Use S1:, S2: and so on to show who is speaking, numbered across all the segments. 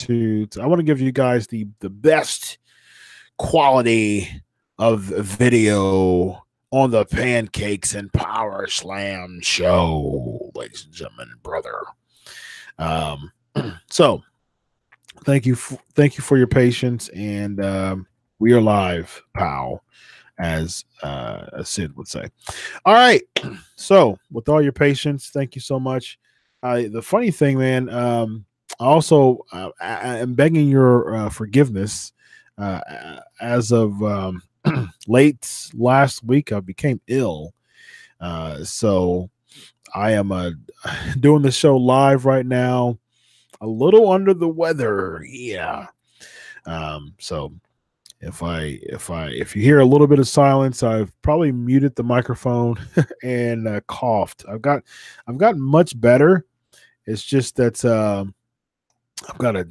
S1: I want to give you guys the best quality of video on the Pancakes and Powerslam show, ladies and gentlemen, brother. So thank you for your patience, and we are live, pal, as Sid would say. All right. So with all your patience, thank you so much. The funny thing, man, also I am begging your forgiveness. As of late last week, I became ill. So I am doing the show live right now, a little under the weather. Yeah. So if you hear a little bit of silence, I've probably muted the microphone and coughed. I've gotten much better. It's just that I've got an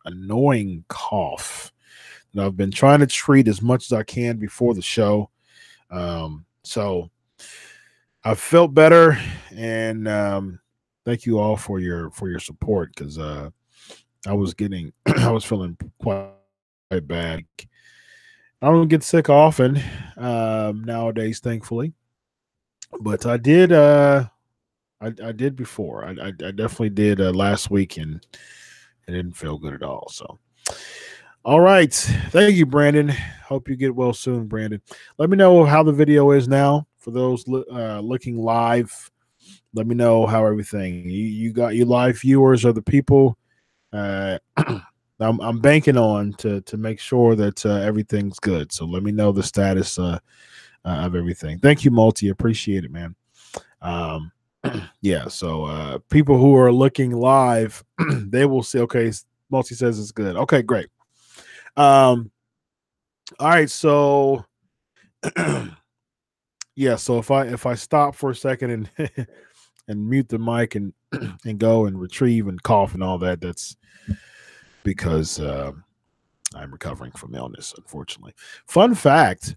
S1: annoying cough that I've been trying to treat as much as I can before the show. So I felt better, and thank you all for your support, because I was feeling quite bad. I don't get sick often nowadays, thankfully, but I did. I did before. I definitely did last week, and it didn't feel good at all. So, all right, thank you, Brandon. Hope you get well soon, Brandon. Let me know how the video is now for those looking live. Let me know how everything. You got your live viewers are the people. I'm banking on to make sure that everything's good. So let me know the status of everything. Thank you, Multi. Appreciate it, man. Yeah. So people who are looking live, they will see. Okay, Multi says it's good. Okay, great. All right. So yeah. So if I stop for a second and and mute the mic and and go and retrieve and cough and all that, that's because I'm recovering from illness, unfortunately. Fun fact,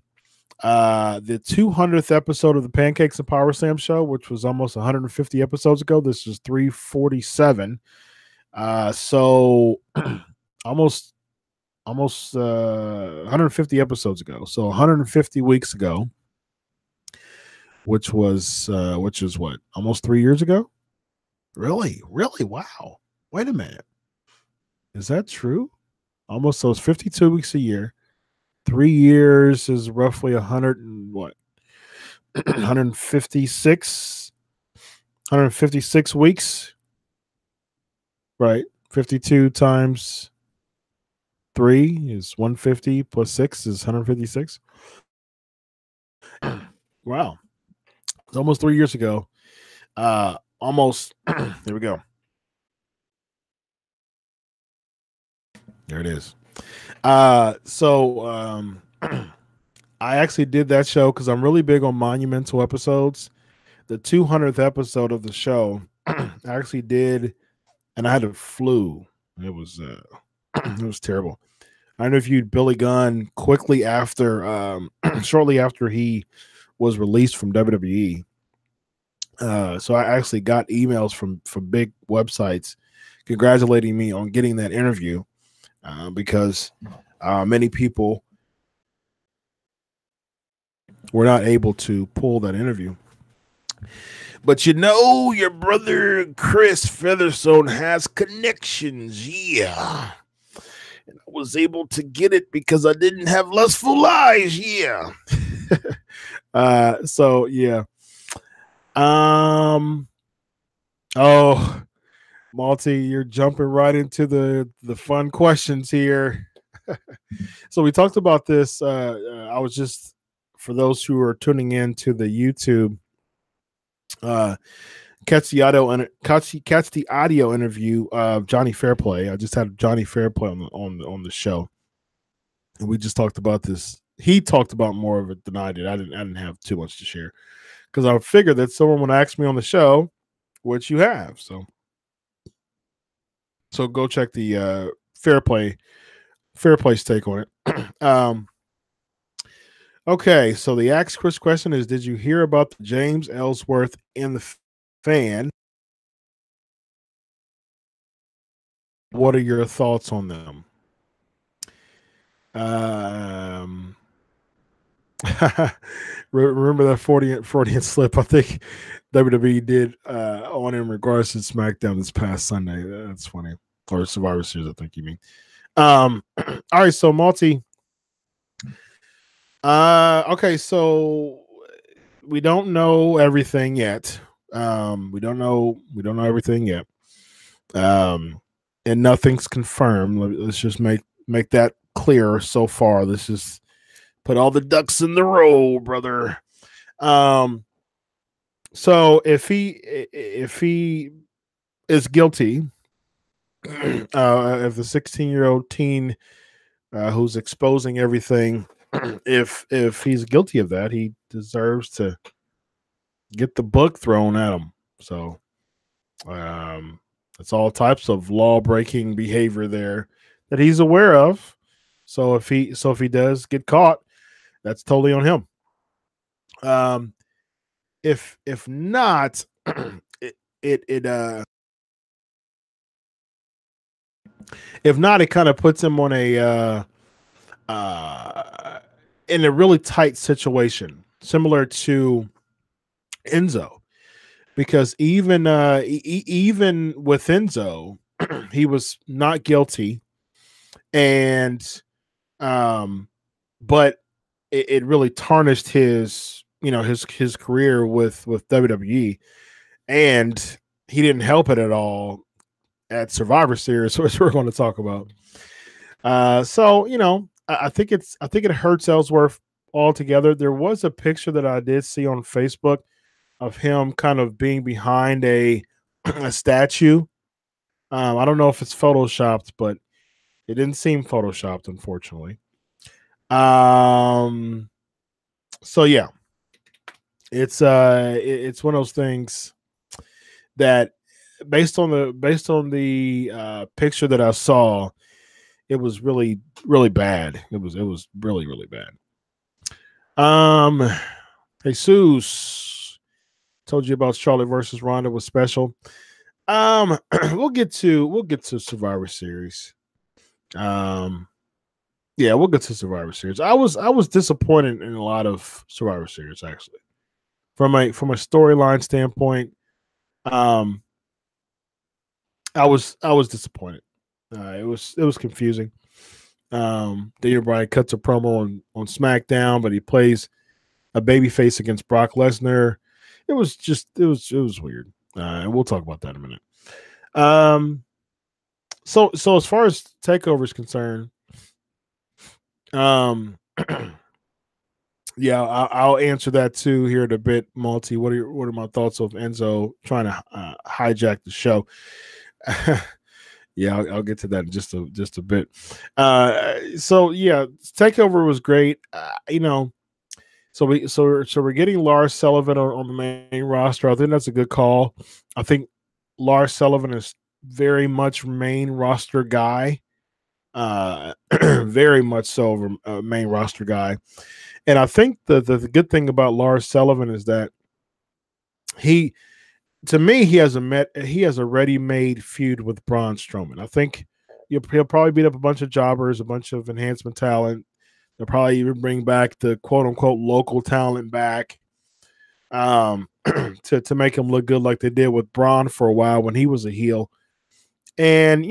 S1: the 200th episode of the Pancakes and Powerslam show, which was almost 150 episodes ago, this is 347. So almost 150 episodes ago. So 150 weeks ago, which was what, almost 3 years ago? Really? Wow. Wait a minute. Is that true? Almost, so it's 52 weeks a year. 3 years is roughly 100 and what? 156 weeks. Right. 52 times 3 is 150 plus 6 is 156. Wow. It's almost 3 years ago. Almost. There we go. There it is. So I actually did that show because I'm really big on monumental episodes. The 200th episode of the show I actually did, and I had a flu. It was terrible. I interviewed Billy Gunn quickly after, shortly after he was released from WWE. So I actually got emails from big websites congratulating me on getting that interview, because many people were not able to pull that interview. But your brother Chris Featherstone has connections. Yeah. And I was able to get it because I didn't have lustful eyes. Yeah. So yeah. Oh, Malty, you're jumping right into the fun questions here. So we talked about this. I was just, for those who are tuning in to the YouTube, catch the audio interview of Jonny Fairplay. I just had Jonny Fairplay on the show, and we just talked about this. He talked about more of it than I did. I didn't have too much to share because I figured that someone would ask me on the show, which you have. So go check the Fairplay's take on it. Okay, so the Ask Chris question is: did you hear about the James Ellsworth in the fan What are your thoughts on them? Remember that Freudian slip I think WWE did on in regards to SmackDown this past Sunday. That's funny. Or Survivor Series, I think you mean. All right, so Multi. Okay, so we don't know everything yet. We don't know everything yet. And nothing's confirmed. Let's just make that clear so far. Let's just put all the ducks in the row, brother. So if he is guilty, if the 16-year-old teen who's exposing everything, if he's guilty of that, he deserves to get the book thrown at him. So it's all types of law-breaking behavior there that he's aware of. So if he does get caught, that's totally on him. If not, if not, it kind of puts him on a in a really tight situation, similar to Enzo, because even with Enzo, he was not guilty, and but it really tarnished his his career with WWE, and he didn't help it at all at Survivor Series, which we're going to talk about. So I think it hurts Ellsworth altogether. There was a picture that I did see on Facebook of him kind of being behind a statue. I don't know if it's photoshopped, but it didn't seem photoshopped, unfortunately. So yeah, it's one of those things that based on the picture that I saw, it was really, really bad. It was really, really bad. Jesus told you about Charlotte versus Ronda was special. We'll get to Survivor Series. Yeah, we'll get to Survivor Series. I was disappointed in a lot of Survivor Series, actually. From a storyline standpoint, I was disappointed. It was confusing. Daniel Bryan cuts a promo on SmackDown, but he plays a babyface against Brock Lesnar. It was weird. And we'll talk about that in a minute. So as far as TakeOver is concerned, yeah, I'll answer that too here in a bit. Multi, what are my thoughts of Enzo trying to hijack the show? Yeah, I'll get to that in just a bit. So yeah, TakeOver was great. So we're getting Lars Sullivan on the main roster. I think that's a good call. I think Lars Sullivan is very much main roster guy. Very much so a main roster guy. And I think the good thing about Lars Sullivan is that he has a ready-made feud with Braun Strowman. I think he'll probably beat up a bunch of jobbers, a bunch of enhancement talent. They'll probably even bring back the quote-unquote local talent back to make him look good like they did with Braun for a while when he was a heel. And,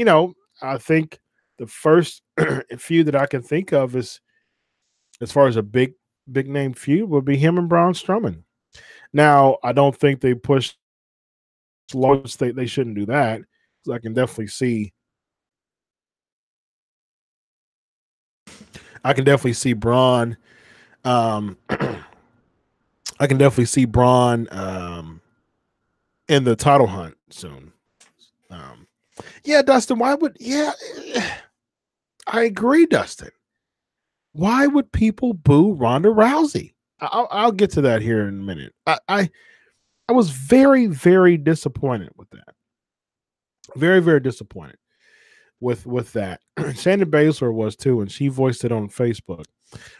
S1: I think the first feud that I can think of is, as far as a big name feud, would be him and Braun Strowman. Now, I don't think they pushed Lars. They shouldn't do that, because I can definitely see Braun. I can definitely see Braun in the title hunt soon. Yeah, Dustin, why would I agree, Dustin. Why would people boo Ronda Rousey? I'll get to that here in a minute. I was very, very disappointed with that. Very, very disappointed with that. Shayna Baszler was too, and she voiced it on Facebook.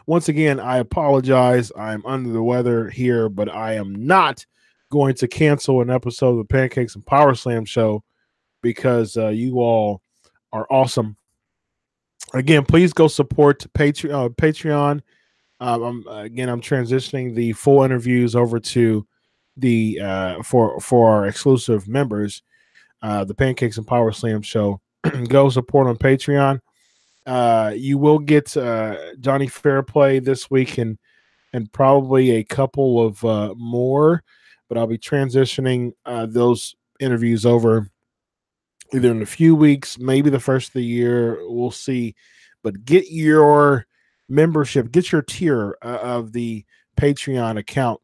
S1: Once again, I apologize. I'm under the weather here, but I am not going to cancel an episode of the Pancakes and Powerslams show because you all awesome. Again, please go support Patreon. I'm transitioning the full interviews over to the for our exclusive members, the Pancakes and Powerslams show. Go support on Patreon. You will get Jonny Fairplay this week and probably a couple of more, but I'll be transitioning those interviews over either in a few weeks, maybe the first of the year. We'll see. But get your membership, get your tier of the Patreon account.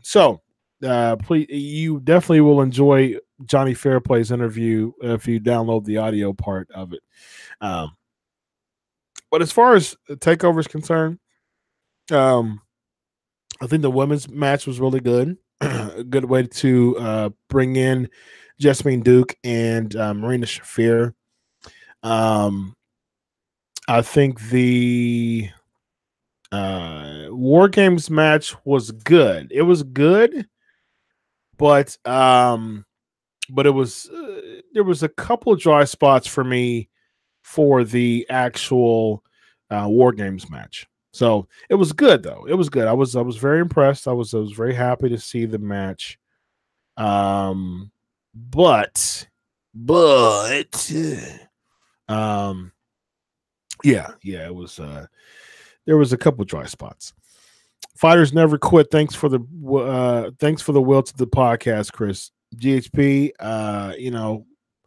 S1: So please, you definitely will enjoy Jonny Fairplay's interview if you download the audio part of it. But as far as TakeOver is concerned, I think the women's match was really good. A good way to bring in Jasmine Duke and Marina Shafir. I think the War Games match was good. It was good, but it was there was a couple of dry spots for me for the actual War Games match. So it was good though. It was good. I was very impressed. I was very happy to see the match. But yeah, it was there was a couple dry spots. Fighters never quit. Thanks for the will to the podcast, Chris. GHP,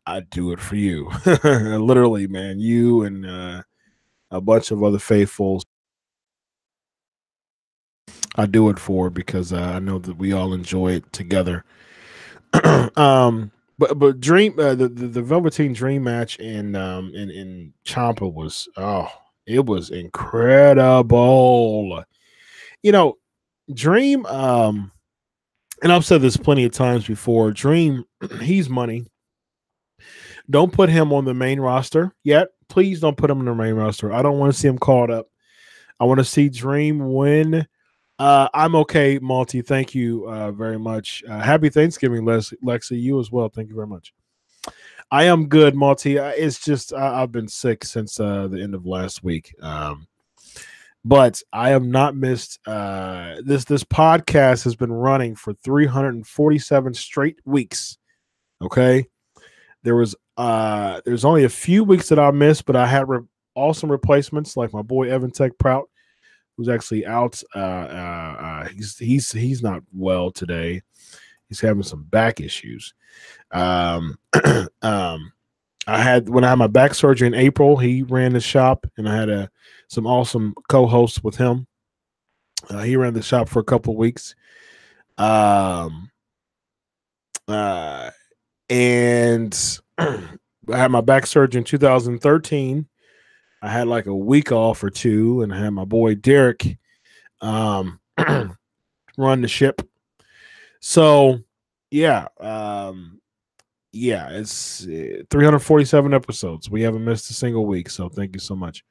S1: I do it for you. Literally, man. You and a bunch of other faithfuls I do it for, because I know that we all enjoy it together. But Dream, the Velveteen Dream match in Ciampa was, it was incredible. Dream, and I've said this plenty of times before. Dream, he's money. Don't put him on the main roster yet. Please don't put him on the main roster. I don't want to see him called up. I want to see Dream win. I'm okay, Malty. Thank you very much. Happy Thanksgiving, Lexi. You as well. Thank you very much. I am good, Malty. It's just I've been sick since the end of last week. But I have not missed this podcast has been running for 347 straight weeks. Okay. There's only a few weeks that I missed, but I had awesome replacements like my boy Evan Tech Prout, who's actually out. He's not well today. He's having some back issues. When I had my back surgery in April, he ran the shop, and I had some awesome co-hosts with him. He ran the shop for a couple of weeks. And I had my back surgery in 2013. I had like a week off or two, and I had my boy Derek run the ship. So yeah, it's 347 episodes. We haven't missed a single week, so thank you so much.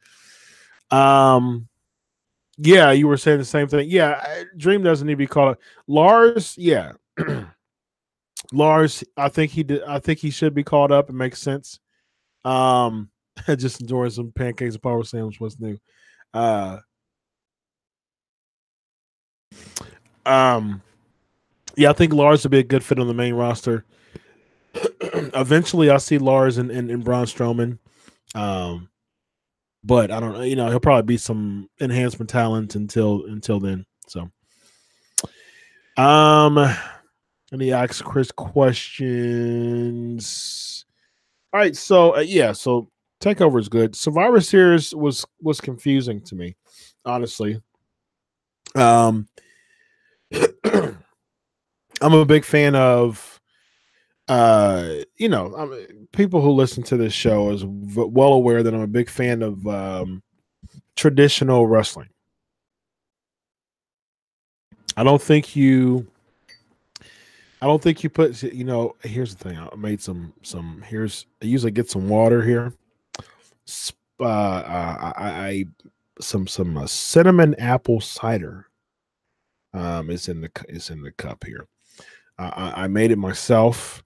S1: Yeah, you were saying the same thing. Yeah, Dream doesn't need to be called Lars. Yeah. Lars, I think he should be called up. It makes sense. Just enjoying some pancakes and Powerslams. What's new? Yeah, I think Lars would be a good fit on the main roster. Eventually, I see Lars and Braun Strowman. But I don't know. He'll probably be some enhancement talent until then. So, let me ask Chris questions. All right, so so TakeOver is good. Survivor Series was confusing to me, honestly. I'm a big fan of, people who listen to this show is well aware that I'm a big fan of traditional wrestling. I don't think you put, here's the thing. I made some I usually get some water here. Some cinnamon apple cider is in the cup here. I made it myself.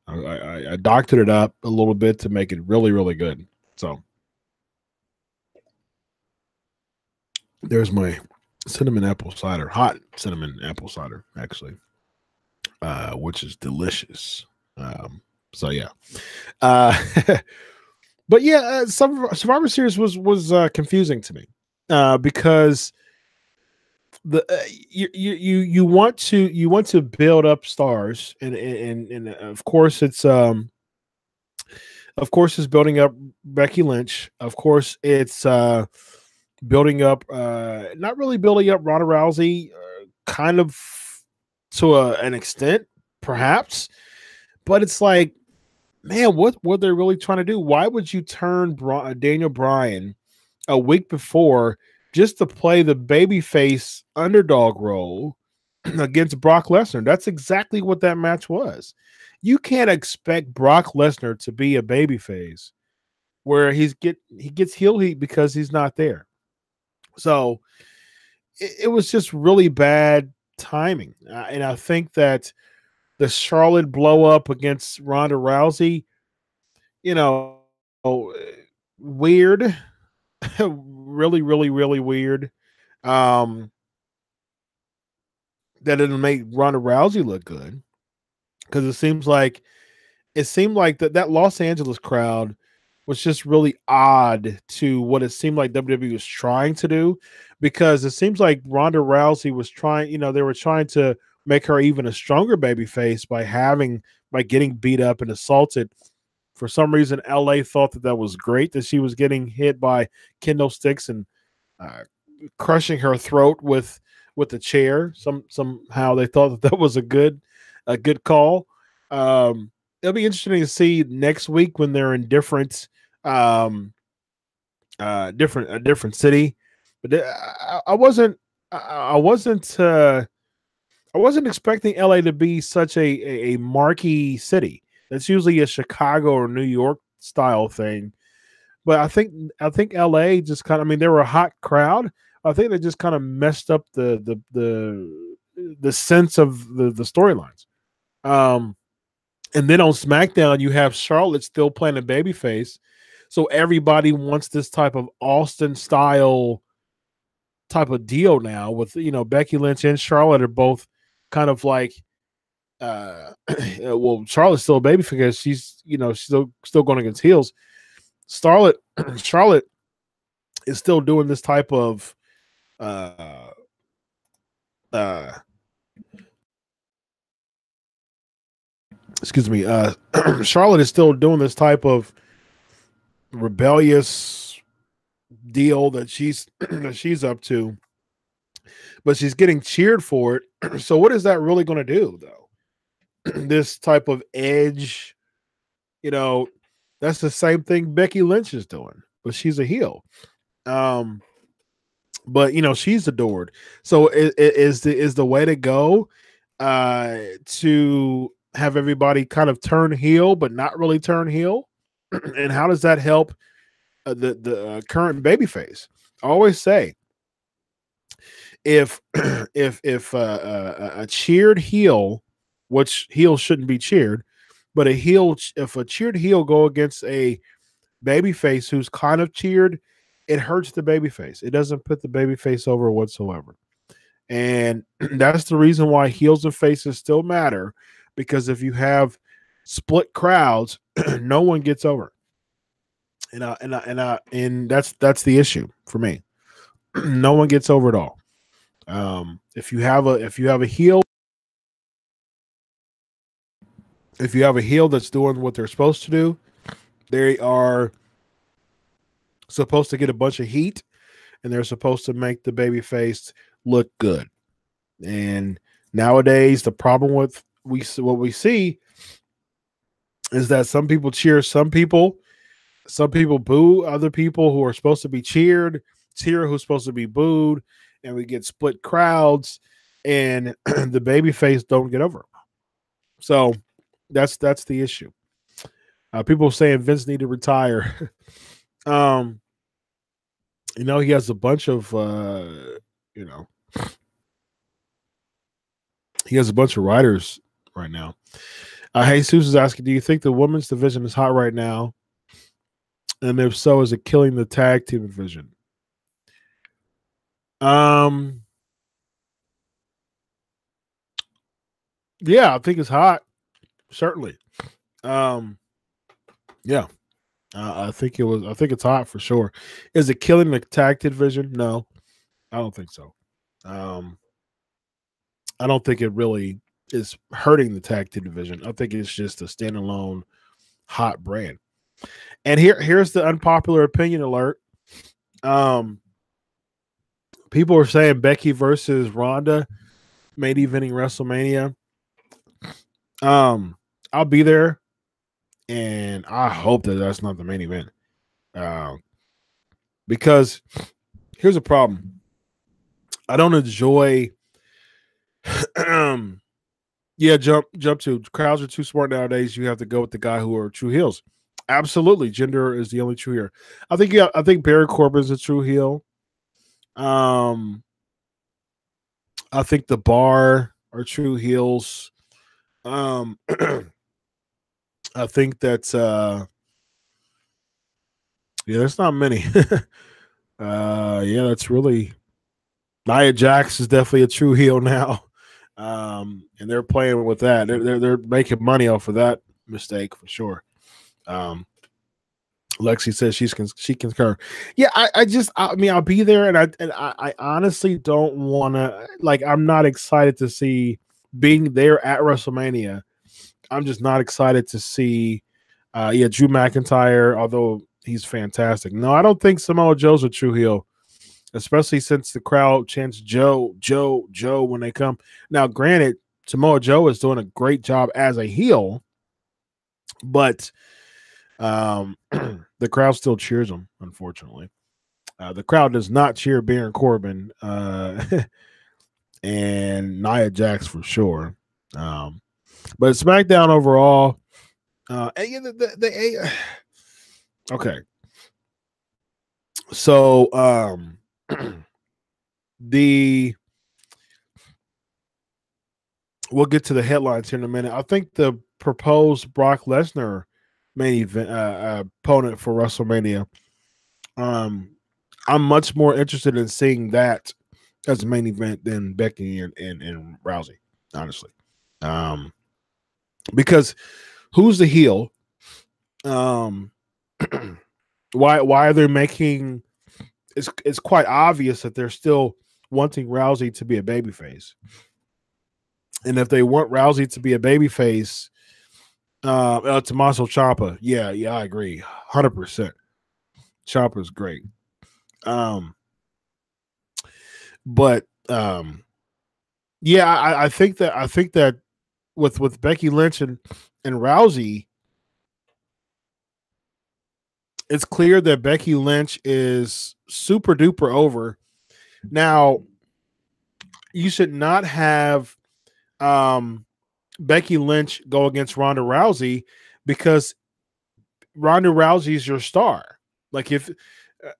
S1: I doctored it up a little bit to make it really, really good. So there's my cinnamon apple cider, hot cinnamon apple cider, actually, which is delicious. So yeah, but yeah, some Survivor Series was confusing to me because the you want to build up stars, and of course it's building up Becky Lynch. Of course it's building up not really building up Ronda Rousey, kind of to an extent perhaps, but it's like, man, what they're really trying to do? Why would you turn Daniel Bryan a week before just to play the babyface underdog role against Brock Lesnar? That's exactly what that match was. You can't expect Brock Lesnar to be a babyface where he gets heel heat because he's not there. So it was just really bad timing, and I think that the Charlotte blow up against Ronda Rousey, you know, weird, really, really, really weird. That didn't make Ronda Rousey look good because it seemed like that Los Angeles crowd was just really odd to what it seemed like WWE was trying to do, because it seems like Ronda Rousey was trying, they were trying to make her even a stronger babyface by getting beat up and assaulted. For some reason, LA thought that was great, that she was getting hit by kendo sticks and crushing her throat with the chair. Somehow they thought that was a good call. It'll be interesting to see next week when they're in different different city. But I wasn't expecting LA to be such a marquee city. That's usually a Chicago or New York style thing. But I think LA just kind of, I mean, they were a hot crowd. I think they just kind of messed up the sense of the storylines. And then on SmackDown, you have Charlotte still playing a babyface. So everybody wants this type of Austin style type of deal now with, Becky Lynch and Charlotte are both kind of like, well, Charlotte's still a baby because she's still going against heels. Charlotte is still doing this type of excuse me, Charlotte is still doing this type of rebellious deal that she's up to, but she's getting cheered for it. So what is that really going to do, though? This type of edge, that's the same thing Becky Lynch is doing, but she's a heel. But she's adored. So is the way to go to have everybody kind of turn heel, but not really turn heel? And how does that help the current babyface? I always say, if a cheered heel, which heels shouldn't be cheered, but if a cheered heel go against a babyface who's kind of cheered, it hurts the babyface. It doesn't put the babyface over whatsoever. And that's the reason why heels and faces still matter, because if you have split crowds, no one gets over. And that's the issue for me. No one gets over at all. If you have a heel that's doing what they're supposed to do, they are supposed to get a bunch of heat, and they're supposed to make the babyface look good. And nowadays, the problem with what we see is that some people cheer some people boo other people who are supposed to be cheered, cheer who's supposed to be booed, and we get split crowds, and the babyface don't get over. So that's the issue. People saying Vince need to retire. He has a bunch of he has a bunch of writers right now. Jesus is asking, do you think the women's division is hot right now? And if so, is it killing the tag team division? Yeah, I think it's hot. Certainly. Yeah. I think it's hot for sure. Is it killing the tag team division? No, I don't think so. I don't think it really is hurting the tag team division. I think it's just a standalone hot brand. And here's the unpopular opinion alert. People are saying Becky versus Ronda main eventing WrestleMania. I'll be there, and I hope that that's not the main event. Because here's a problem. I don't enjoy. Jump to crowds are too smart nowadays. You have to go with the guy who are true heels. Absolutely, Jinder is the only true heel. I think Barry Corbin's a true heel. I think the Bar are true heels. I think that's there's not many. That's really Nia Jax is definitely a true heel now. And they're playing with that. They're making money off of that mistake for sure. Lexi says she concur. Yeah, I mean I'll be there, and I honestly don't want to, like, I'm not excited to see being there at WrestleMania. I'm just not excited to see Drew McIntyre, although he's fantastic. No, I don't think Samoa Joe's a true heel, especially since the crowd chants Joe when they come. Now, granted, Samoa Joe is doing a great job as a heel, but the crowd still cheers him, unfortunately. The crowd does not cheer Baron Corbin and Nia Jax for sure. But SmackDown overall, okay. So we'll get to the headlines here in a minute. I think the proposed Brock Lesnar main event opponent for WrestleMania, I'm much more interested in seeing that as a main event than Becky and Rousey, honestly. Because who's the heel? Why are they making it's quite obvious that they're still wanting Rousey to be a babyface. And if they want Rousey to be a babyface, Tommaso Ciampa, yeah, I agree, 100%. Ciampa's great. But I think that with Becky Lynch and Rousey, it's clear that Becky Lynch is super duper over. Now, you should not have Becky Lynch go against Ronda Rousey, because Ronda Rousey is your star. Like, if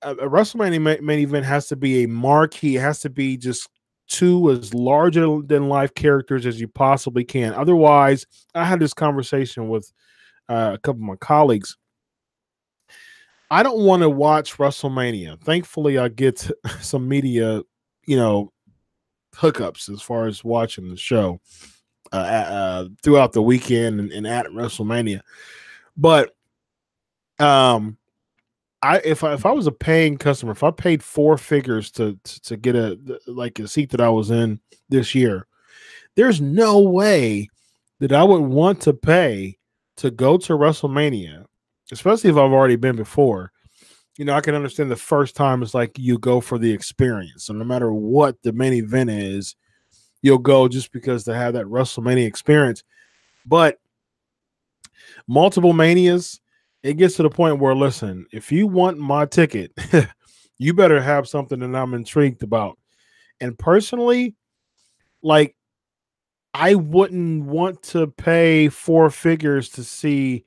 S1: a WrestleMania main event has to be a marquee, it has to be just two as larger than life characters as you possibly can. Otherwise, I had this conversation with a couple of my colleagues. I don't want to watch WrestleMania. Thankfully, I get some media, hookups as far as watching the show throughout the weekend and at WrestleMania. But if I was a paying customer, if I paid four figures to get a seat that I was in this year, there's no way that I would want to pay to go to WrestleMania, especially if I've already been before. I can understand the first time is like you go for the experience. So no matter what the main event is, you'll go just because to have that WrestleMania experience. But multiple manias, it gets to the point where, listen, if you want my ticket, you better have something that I'm intrigued about. And personally, like, I wouldn't want to pay four figures to see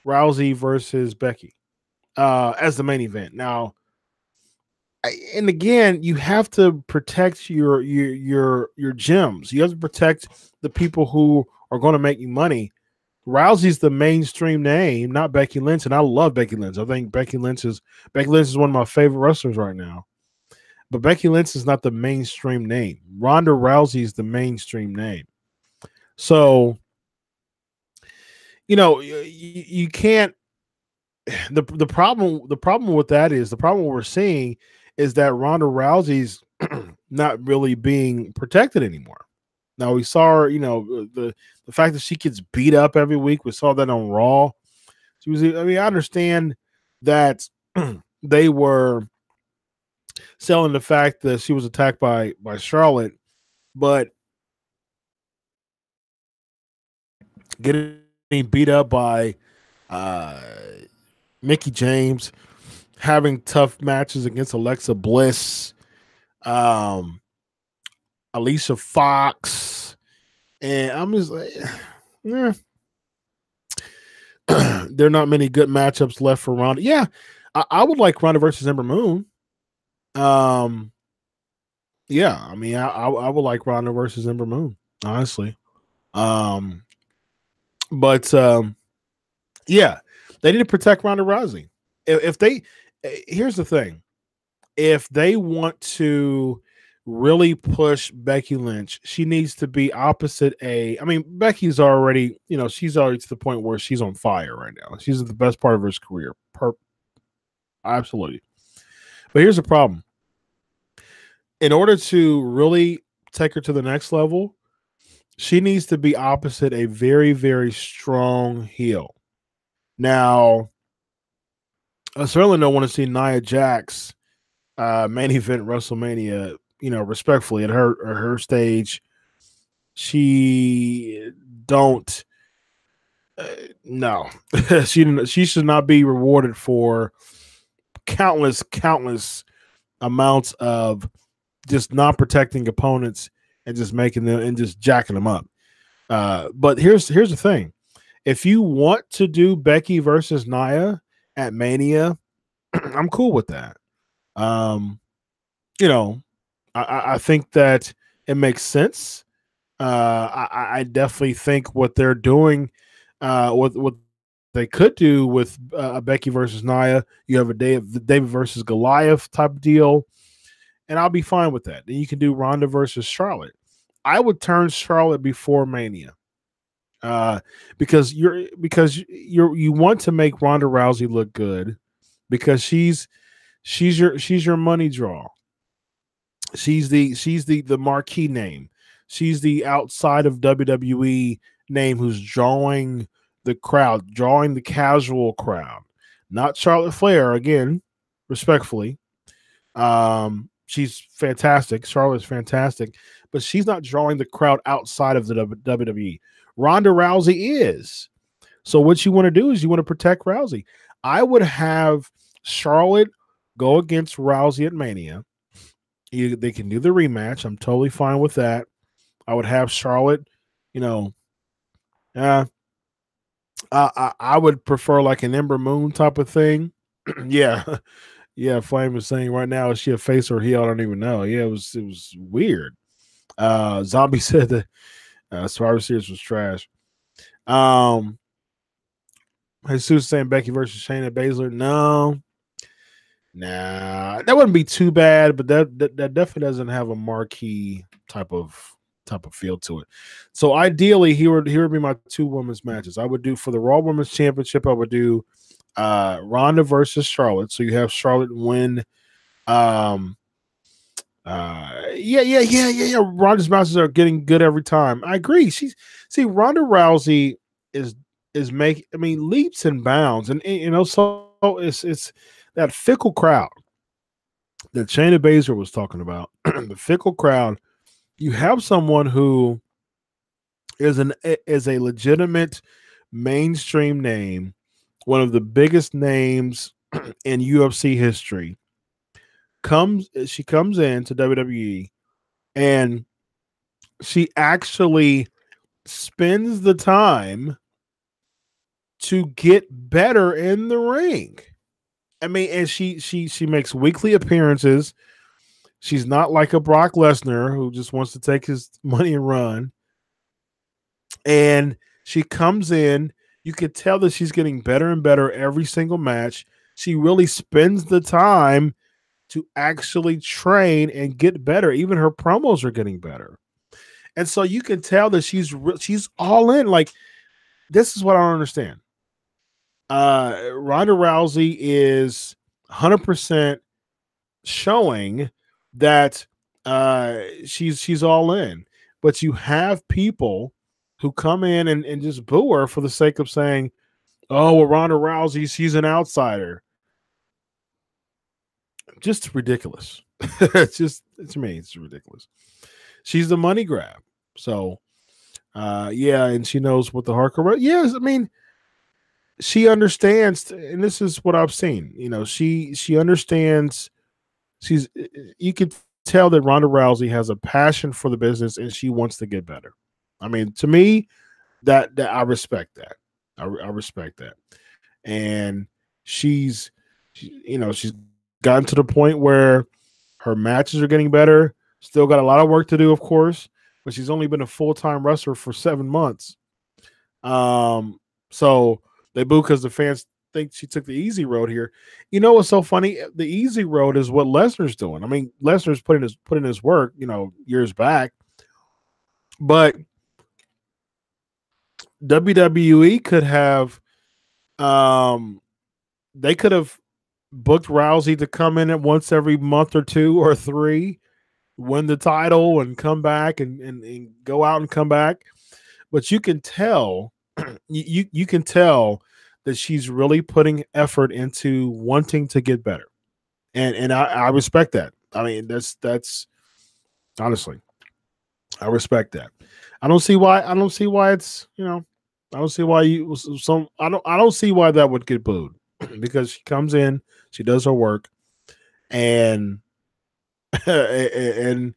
S1: Rousey versus Becky as the main event. Now, and again, you have to protect your gems. You have to protect the people who are going to make you money. Rousey's the mainstream name, not Becky Lynch, and I love Becky Lynch. I think Becky Lynch is one of my favorite wrestlers right now. But Becky Lynch is not the mainstream name. Ronda Rousey is the mainstream name. So, you can't. The problem with that is the problem we're seeing is that Ronda Rousey's not really being protected anymore. Now we saw her, the fact that she gets beat up every week. We saw that on Raw. She was. I mean, I understand that they were selling the fact that she was attacked by Charlotte, but getting beat up by Mickie James, having tough matches against Alexa Bliss, Alicia Fox, and I'm just like, there are not many good matchups left for Ronda. Yeah, I would like Ronda versus Ember Moon. Yeah, I mean, I would like Ronda versus Ember Moon, honestly. But yeah, they need to protect Ronda Rousey. If they, here's the thing, if they want to really push Becky Lynch, she needs to be opposite I mean, Becky's already, she's already to the point where she's on fire right now. She's at the best part of her career. Absolutely. But here's the problem. In order to really take her to the next level, she needs to be opposite a very, very strong heel. Now, I certainly don't want to see Nia Jax main event WrestleMania, respectfully at her stage. She don't no. she should not be rewarded for countless amounts of just not protecting opponents and just making them and just jacking them up. But here's the thing. If you want to do Becky versus Nia at Mania, I'm cool with that. I think that it makes sense. I definitely think what they're doing, what they could do with Becky versus Nia, you have a David versus Goliath type deal, and I'll be fine with that. Then you can do Ronda versus Charlotte. I would turn Charlotte before Mania, because you want to make Ronda Rousey look good, because she's your money draw. She's the marquee name. She's the outside of WWE name who's drawing the crowd, drawing the casual crowd. Not Charlotte Flair, again, respectfully. She's fantastic. Charlotte's fantastic, but she's not drawing the crowd outside of the WWE. Ronda Rousey is. So what you want to do is you want to protect Rousey. I would have Charlotte go against Rousey at Mania. They can do the rematch. I'm totally fine with that. I would have Charlotte, I would prefer like an Ember Moon type of thing. Yeah. Yeah, Flame is saying right now, is she a face or heel? I don't even know. Yeah, it was weird. Zombie said that SurvivorSeries was trash. Jesus saying Becky versus Shayna Baszler. No. Nah, that wouldn't be too bad, but that definitely doesn't have a marquee type of feel to it. So ideally, here would be my two women's matches. I would do for the Raw Women's Championship. I would do Ronda versus Charlotte. So you have Charlotte win. Yeah. Ronda's matches are getting good every time. I agree. Ronda Rousey is making, leaps and bounds, and so it's that fickle crowd that Shayna Baszler was talking about. The fickle crowd. You have someone who is a legitimate mainstream name, one of the biggest names in UFC history. She comes into WWE and she actually spends the time to get better in the ring. And she makes weekly appearances. She's not like a Brock Lesnar who just wants to take his money and run. And She comes in. You can tell that she's getting better and better every single match. She really spends the time to actually train and get better. Even her promos are getting better. And so you can tell that she's all in. Like, this is what I don't understand. Ronda Rousey is 100% showing that she's all in. But you have people who come in and just boo her for the sake of saying, oh, well, Ronda Rousey, she's an outsider. Just ridiculous. It's just, to me, it's ridiculous. She's the money grab. So, yeah, and she knows what the hardcore. Yes, I mean, she understands, and this is what I've seen. You know, she understands. You could tell that Ronda Rousey has a passion for the business and she wants to get better. I mean, to me, that I respect that. I respect that. And she's gotten to the point where her matches are getting better. Still got a lot of work to do, of course, but she's only been a full-time wrestler for 7 months. So they boo because the fans think she took the easy road here. You know what's so funny? The easy road is what Lesnar's doing. I mean, Lesnar's putting his work, years back. But WWE could have they could have booked Rousey to come in at once every month or 2 or 3, win the title and come back and go out and come back. But you can tell you can tell that she's really putting effort into wanting to get better. And I respect that. I mean, that's honestly, I respect that. I don't see why it's, I don't see why I don't see why that would get booed because she comes in, she does her work, and and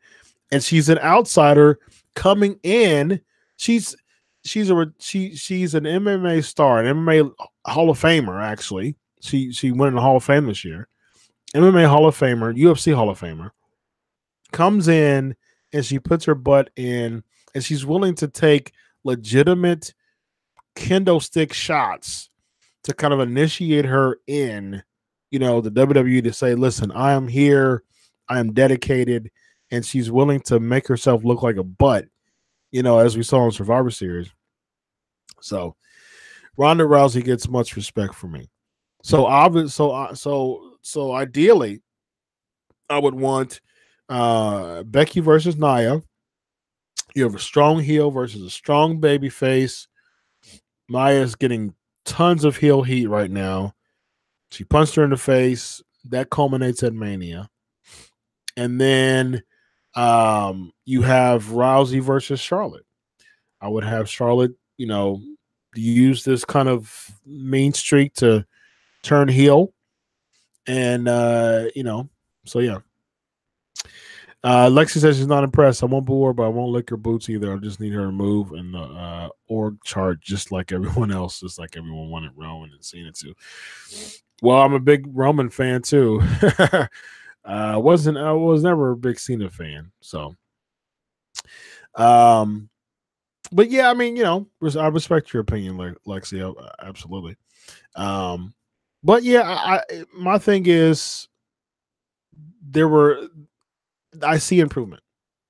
S1: she's an outsider coming in. She's an MMA star, an MMA Hall of Famer. Actually, she went in the Hall of Fame this year. MMA Hall of Famer, UFC Hall of Famer, comes in and she puts her butt in, and she's willing to take legitimate kendo stick shots to kind of initiate her in, the WWE, to say, listen, I am here, I am dedicated, and she's willing to make herself look like a butt, as we saw in Survivor Series. So Ronda Rousey gets much respect from me. So ideally, I would want Becky versus Nia. You have a strong heel versus a strong baby face. Nia's getting tons of heel heat right now. She punched her in the face. That culminates at Mania. And then you have Rousey versus Charlotte. I would have Charlotte, use this kind of mean streak to turn heel. And, so yeah. Lexi says she's not impressed. I won't boo her, but I won't lick her boots either. I just need her to move in the org chart just like everyone else, just like everyone wanted Roman and Cena too. Well, I'm a big Roman fan too. I was never a big Cena fan. So, but yeah, I mean, I respect your opinion, Lexi, absolutely. But yeah, my thing is I see improvement.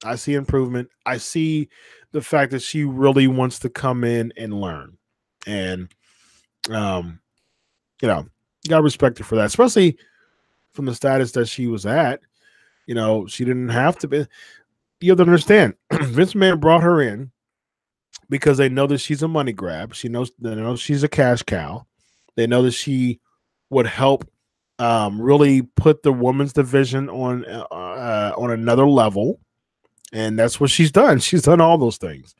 S1: I see the fact that she really wants to come in and learn. And, you got to respect her for that, especially from the status that she was at. She didn't have to be. You have to understand, Vince McMahon brought her in because they know that she's a money grab. They know she's a cash cow. They know that she would help really put the women's division on another level, and that's what she's done. She's done all those things.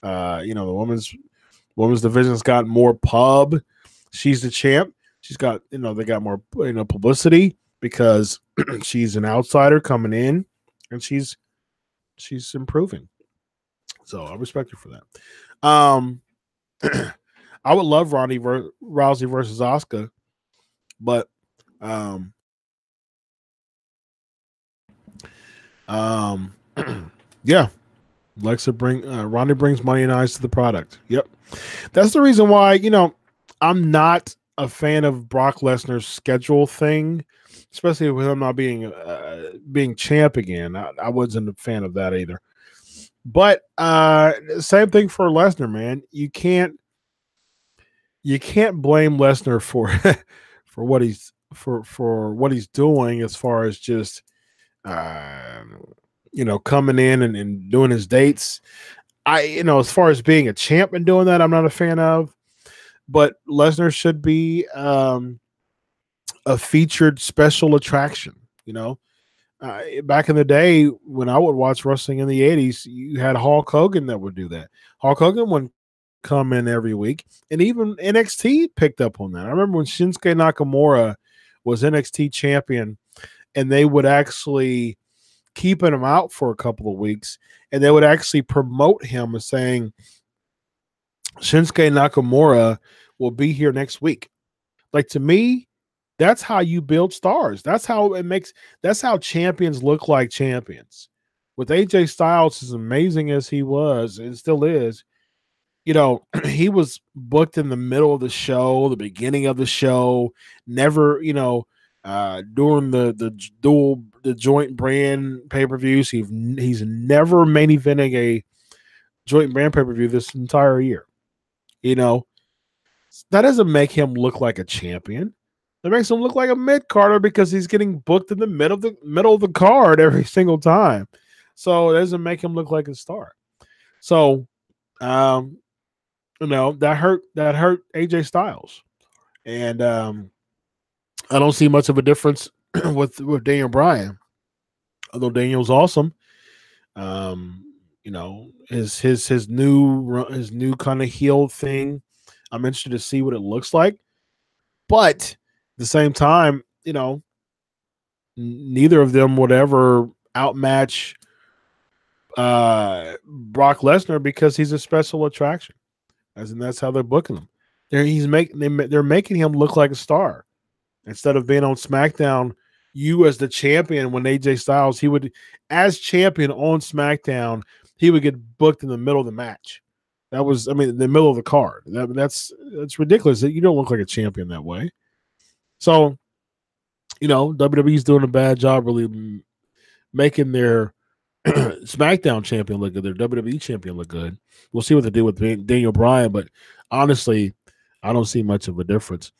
S1: The women's division's got more pub. She's the champ. She's got they got more publicity because she's an outsider coming in, and she's improving. So I respect her for that. I would love Rousey versus Asuka, but yeah, Ronda brings money and eyes to the product. Yep. That's the reason why, I'm not a fan of Brock Lesnar's schedule thing, especially with him not being champ again. I wasn't a fan of that either. But same thing for Lesnar, man. You can't blame Lesnar for for what he's doing as far as just coming in and doing his dates. As far as being a champ and doing that, I'm not a fan of. But Lesnar should be a featured special attraction. Back in the day when I would watch wrestling in the 80s, you had Hulk Hogan that would do that. Hulk Hogan would come in every week, and even NXT picked up on that. I remember when Shinsuke Nakamura was NXT champion, and they would actually keeping him out for a couple of weeks, and they would actually promote him as saying Shinsuke Nakamura will be here next week. Like, to me, that's how you build stars. That's how champions look like champions. With AJ Styles, as amazing as he was and still is, he was booked in the middle of the show, the beginning of the show, never, during the joint brand pay-per-views. He's never main eventing a joint brand pay-per-view this entire year. That doesn't make him look like a champion. That makes him look like a mid-carder because he's getting booked in the middle of the card every single time. So it doesn't make him look like a star. So that hurt AJ Styles. And I don't see much of a difference with Daniel Bryan. Although Daniel's awesome. His new kind of heel thing. I'm interested to see what it looks like. But at the same time, neither of them would ever outmatch Brock Lesnar because he's a special attraction. That's how they're booking him. They're making him look like a star. Instead of being on SmackDown, you as the champion, when AJ Styles, as champion on SmackDown, he would get booked in the middle of the match. That was, the middle of the card. That's ridiculous. You don't look like a champion that way. So, WWE's doing a bad job really making their SmackDown champion look good, their WWE champion look good. We'll see what they do with Daniel Bryan, but honestly, I don't see much of a difference.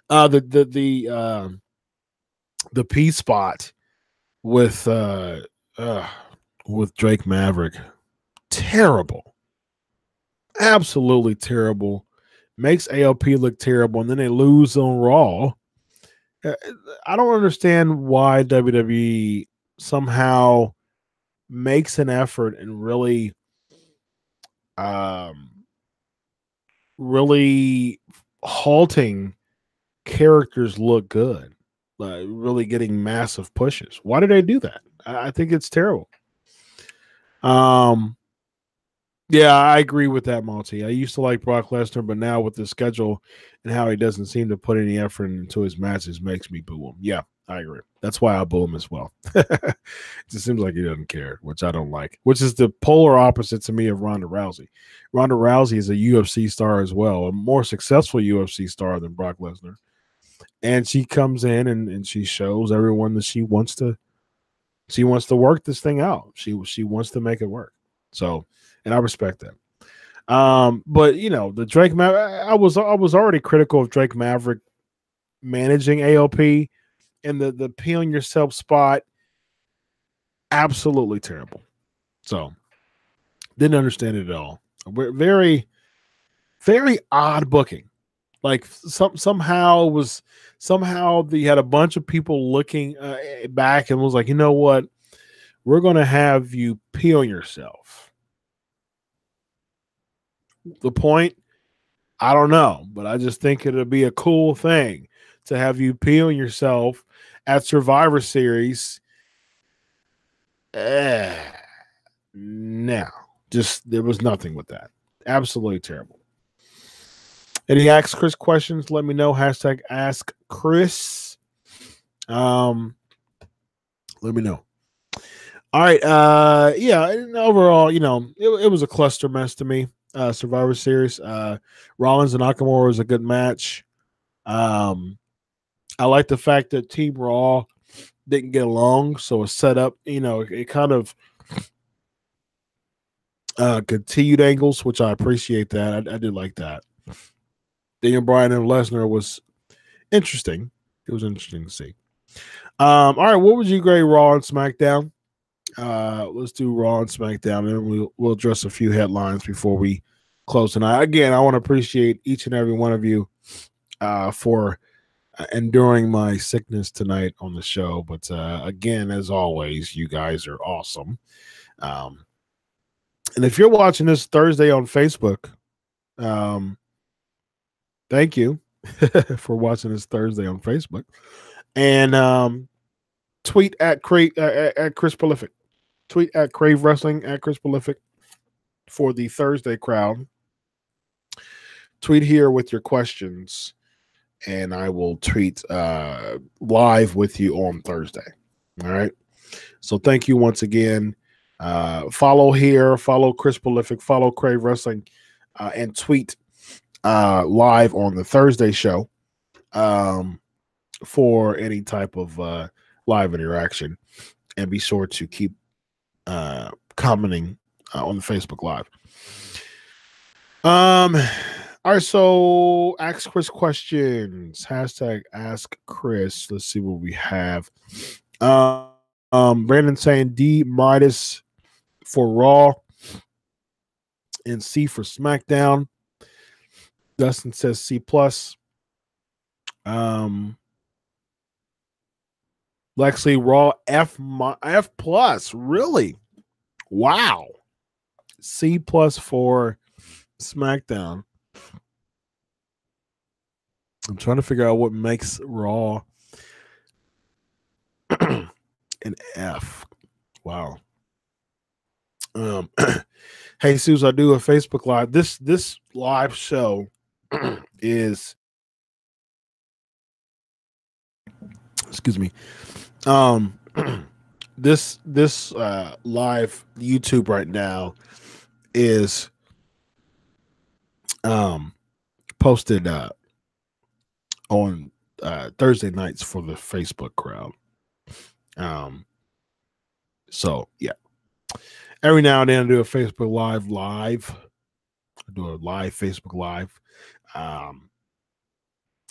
S1: The P spot with Drake Maverick, terrible, absolutely terrible. Makes AOP look terrible, and then they lose on Raw. I don't understand why WWE somehow makes an effort and really halting characters look good, really getting massive pushes. Why do they do that? I think it's terrible. Yeah, I agree with that, Monty. I used to like Brock Lesnar, but now with the schedule and how he doesn't seem to put any effort into his matches makes me boo him. Yeah, I agree. That's why I boo him as well. It just seems like he doesn't care, which I don't like, which is the polar opposite to me of Ronda Rousey. Ronda Rousey is a UFC star as well, a more successful UFC star than Brock Lesnar. And she comes in and she shows everyone that she wants to work this thing out. She wants to make it work. So, and I respect that. But the Drake Maverick, I was already critical of Drake Maverick managing AOP, and the pee on yourself spot, absolutely terrible. So didn't understand it at all. Very, very odd booking. Like somehow they had a bunch of people looking back and was like, you know what? We're going to have you pee on yourself. The point, I don't know, but I just think it'll be a cool thing to have you pee on yourself at Survivor Series. No, just there was nothing with that. Absolutely terrible. Any Ask Chris questions? Let me know. Hashtag Ask Chris. Let me know. All right. Yeah. And overall, it was a cluster mess to me. Survivor Series. Rollins and Nakamura was a good match. I like the fact that Team Raw didn't get along, so it set up. It kind of continued angles, which I appreciate that. I did like that. Daniel Bryan and Lesnar was interesting. It was interesting to see. All right, what would you grade Raw and SmackDown? Let's do Raw and SmackDown, and we'll address a few headlines before we close tonight. Again, I want to appreciate each and every one of you for enduring my sickness tonight on the show. But again, as always, you guys are awesome. And if you're watching this Thursday on Facebook, thank you for watching this Thursday on Facebook. And tweet at Chris Prolific. Tweet at Crave Wrestling at Chris Prolific for the Thursday crowd. Tweet here with your questions, and I will tweet live with you on Thursday. All right. So thank you once again. Follow here, follow Chris Prolific, follow Crave Wrestling, and tweet live on the Thursday show for any type of live interaction. And be sure to keep commenting on the Facebook Live. All right, so ask Chris questions. Hashtag ask Chris. Let's see what we have. Brandon saying D- for Raw and C for SmackDown. Dustin says C+. Lexley Raw F plus. Really? Wow. C+ for SmackDown. I'm trying to figure out what makes Raw an F. Wow. Hey, Suze, I do a Facebook Live. This live show is, excuse me. This live YouTube right now is posted on Thursday nights for the Facebook crowd. So yeah, every now and then I do a Facebook live. I do a live Facebook Live.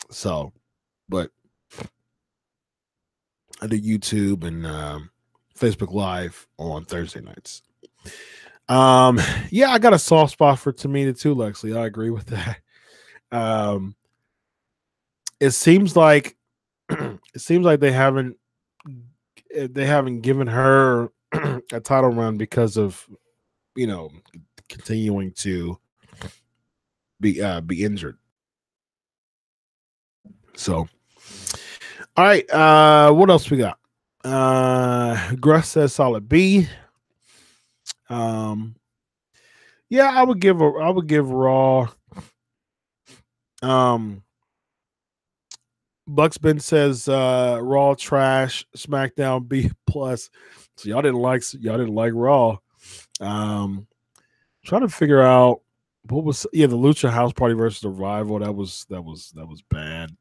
S1: So, but I do YouTube and Facebook Live on Thursday nights. Yeah, I got a soft spot for Tamina too, Lexley. I agree with that. It seems like they haven't given her a title run because of continuing to be injured. So, all right, what else we got? Gruss says solid B. Yeah, I would give Raw. Bucksman says Raw trash, SmackDown B+. So y'all didn't like Raw. Trying to figure out what was the Lucha House Party versus the Rival. That was bad.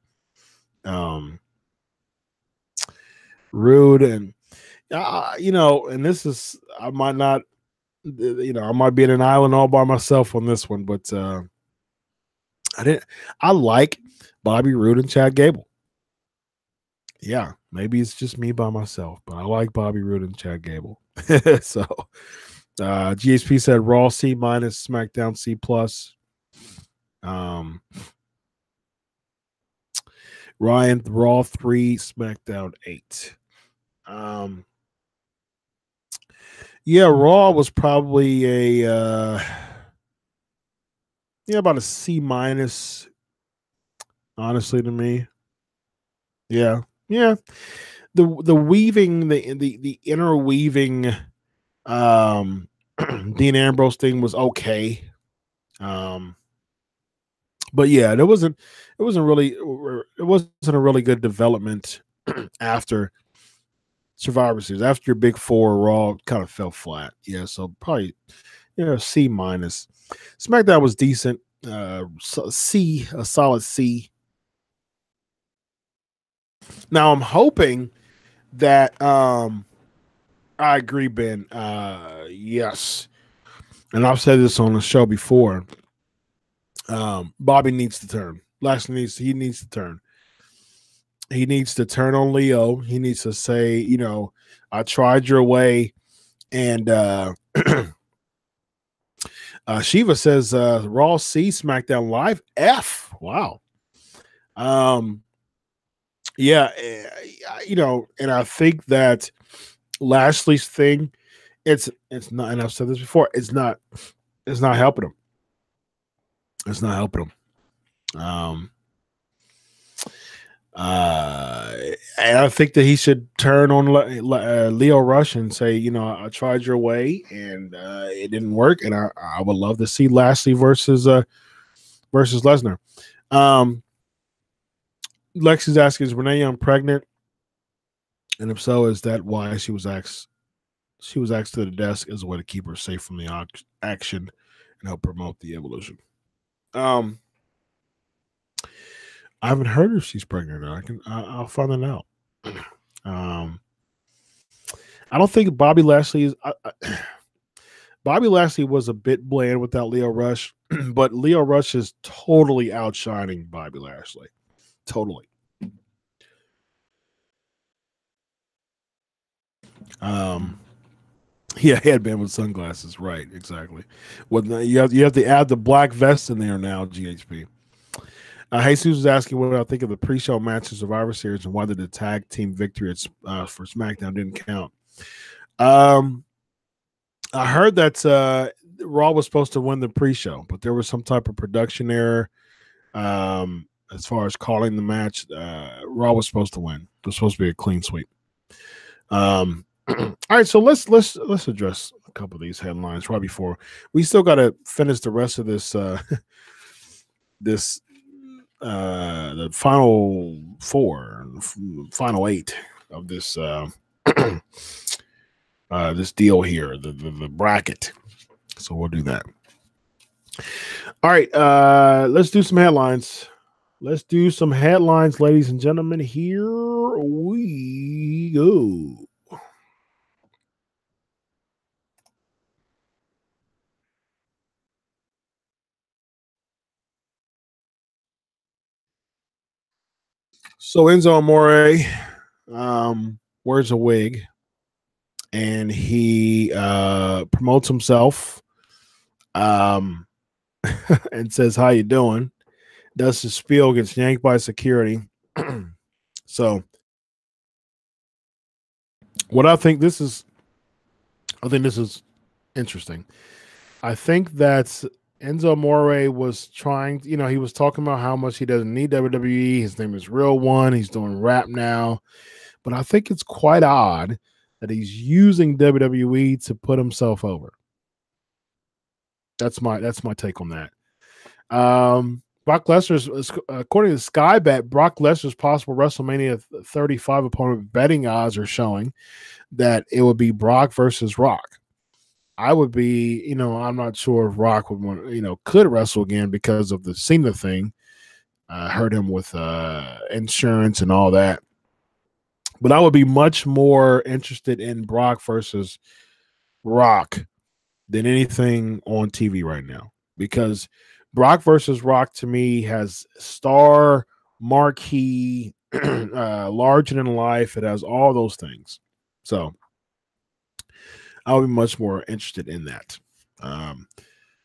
S1: Rude and and this is, I might not, I might be in an island all by myself on this one, but I like Bobby Roode and Chad Gable. Yeah, maybe it's just me by myself, but I like Bobby Roode and Chad Gable. So GHP said Raw C-, SmackDown C+. Ryan, Raw 3, SmackDown 8. Yeah, Raw was probably a about a C-, honestly, to me. Yeah. The weaving, the interweaving Dean Ambrose thing was okay. But yeah, it wasn't a really good development after Survivor Series. After your big four, Raw kind of fell flat. Yeah, so probably C minus. SmackDown was decent. C, a solid C. Now I'm hoping that I agree, Ben. Yes. And I've said this on the show before. Bobby needs to turn. Lashley needs to turn. He needs to turn on Leo. He needs to say, I tried your way. And Shiva says Raw C, SmackDown Live F. Wow. Yeah, and I think that Lashley's thing, it's not, and I've said this before, it's not helping him. It's not helping him. And I think that he should turn on Leo Rush and say, I tried your way and it didn't work, and I would love to see Lashley versus Lesnar. Lexi's asking, is Renee Young pregnant? And if so, is that why she was asked to the desk as a way to keep her safe from the action and help promote the evolution? I haven't heard if she's pregnant or not. I'll find that out. I don't think Bobby Lashley is. Bobby Lashley was a bit bland without Leo Rush, but Leo Rush is totally outshining Bobby Lashley. Totally. Yeah, headband with sunglasses. Right, exactly. Well, you have to add the black vest in there now, GHP. Jesus was asking what I think of the pre-show match of Survivor Series and why the tag team victory for SmackDown didn't count. I heard that Raw was supposed to win the pre-show, but there was some type of production error as far as calling the match. Raw was supposed to win. It was supposed to be a clean sweep. All right, so let's address a couple of these headlines right before we still got to finish the rest of this the final final 8 of this this deal here, the bracket. So we'll do that. All right, let's do some headlines. Let's do some headlines, ladies and gentlemen. Here we go. So Enzo Amore wears a wig, and he promotes himself and says, "How you doing?" Does his spiel, gets yanked by security. So what I think this is interesting. I think that Enzo Amore was trying, he was talking about how much he doesn't need WWE. His name is Real One. He's doing rap now. But I think it's quite odd that he's using WWE to put himself over. That's my take on that. Brock Lesnar's, according to Skybet, Brock Lesnar's possible WrestleMania 35 opponent betting odds are showing that it would be Brock versus Rock. I would be, I'm not sure if Rock would want, could wrestle again because of the Cena thing. I heard him with insurance and all that. But I would be much more interested in Brock versus Rock than anything on TV right now, because Brock versus Rock to me has star, marquee, larger than life. It has all those things. So I'll be much more interested in that.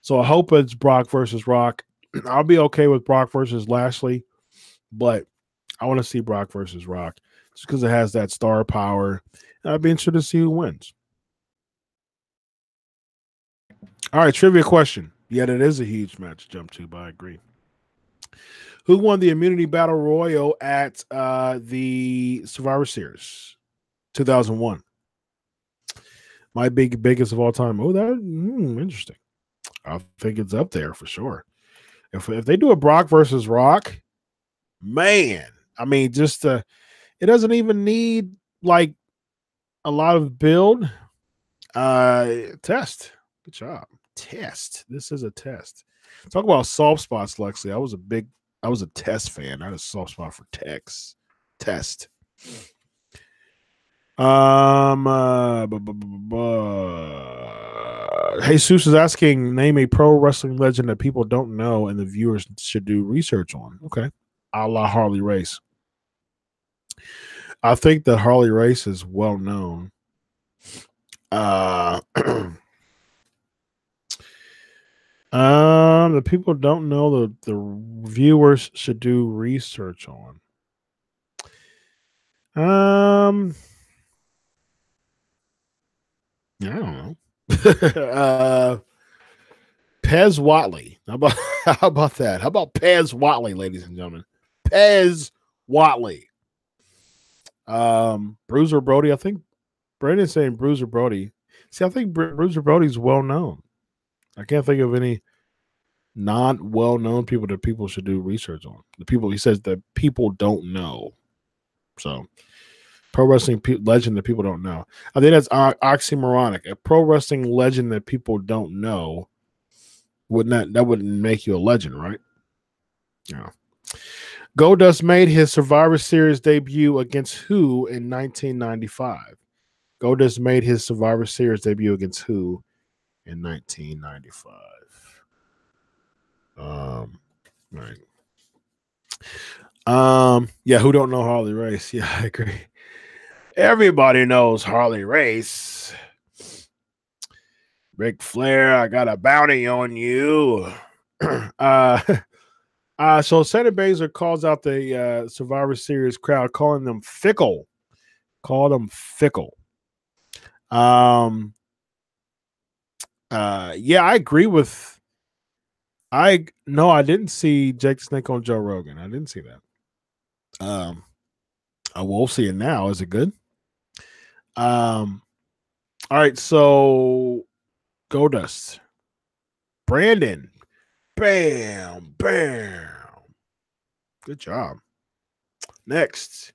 S1: So I hope it's Brock versus Rock. I'll be okay with Brock versus Lashley, but I want to see Brock versus Rock just because it has that star power. I'd be interested to see who wins. All right, trivia question. Yeah, it is a huge match to jump to, but I agree. Who won the Immunity Battle Royal at the Survivor Series 2001? My biggest of all time. Oh, that interesting. I think it's up there for sure. If they do a Brock versus Rock, man, I mean, just it doesn't even need like a lot of build. Test. Good job. Test. This is a test. Talk about soft spots, Lexi. I was a test fan. I had a soft spot for test. Jesus is asking, name a pro wrestling legend that people don't know and the viewers should do research on. Okay. A la Harley Race. I think that Harley Race is well known. The people don't know the viewers should do research on. I don't know. Pez Watley. How about that? How about Pez Watley, ladies and gentlemen? Pez Watley. Bruiser Brody. I think Brandon's saying Bruiser Brody. See, I think Bruiser Brody's well known. I can't think of any non-well-known people that people should do research on. The people he says that people don't know. So, pro wrestling legend that people don't know. I think that's oxymoronic. A pro wrestling legend that people don't know wouldn't make you a legend, right? Yeah. Goldust made his Survivor Series debut against who in 1995? Goldust made his Survivor Series debut against who in 1995? Right. Yeah, who don't know Harley Race? Yeah, I agree. Everybody knows Harley Race. Ric Flair, I got a bounty on you. So Shayna Baszler calls out the Survivor Series crowd, calling them fickle. Call them fickle. Yeah, I agree with. I didn't see Jake the Snake on Joe Rogan. I didn't see that. I will see it now. Is it good? All right, so Goldust. Brandon. Bam. Good job. Next.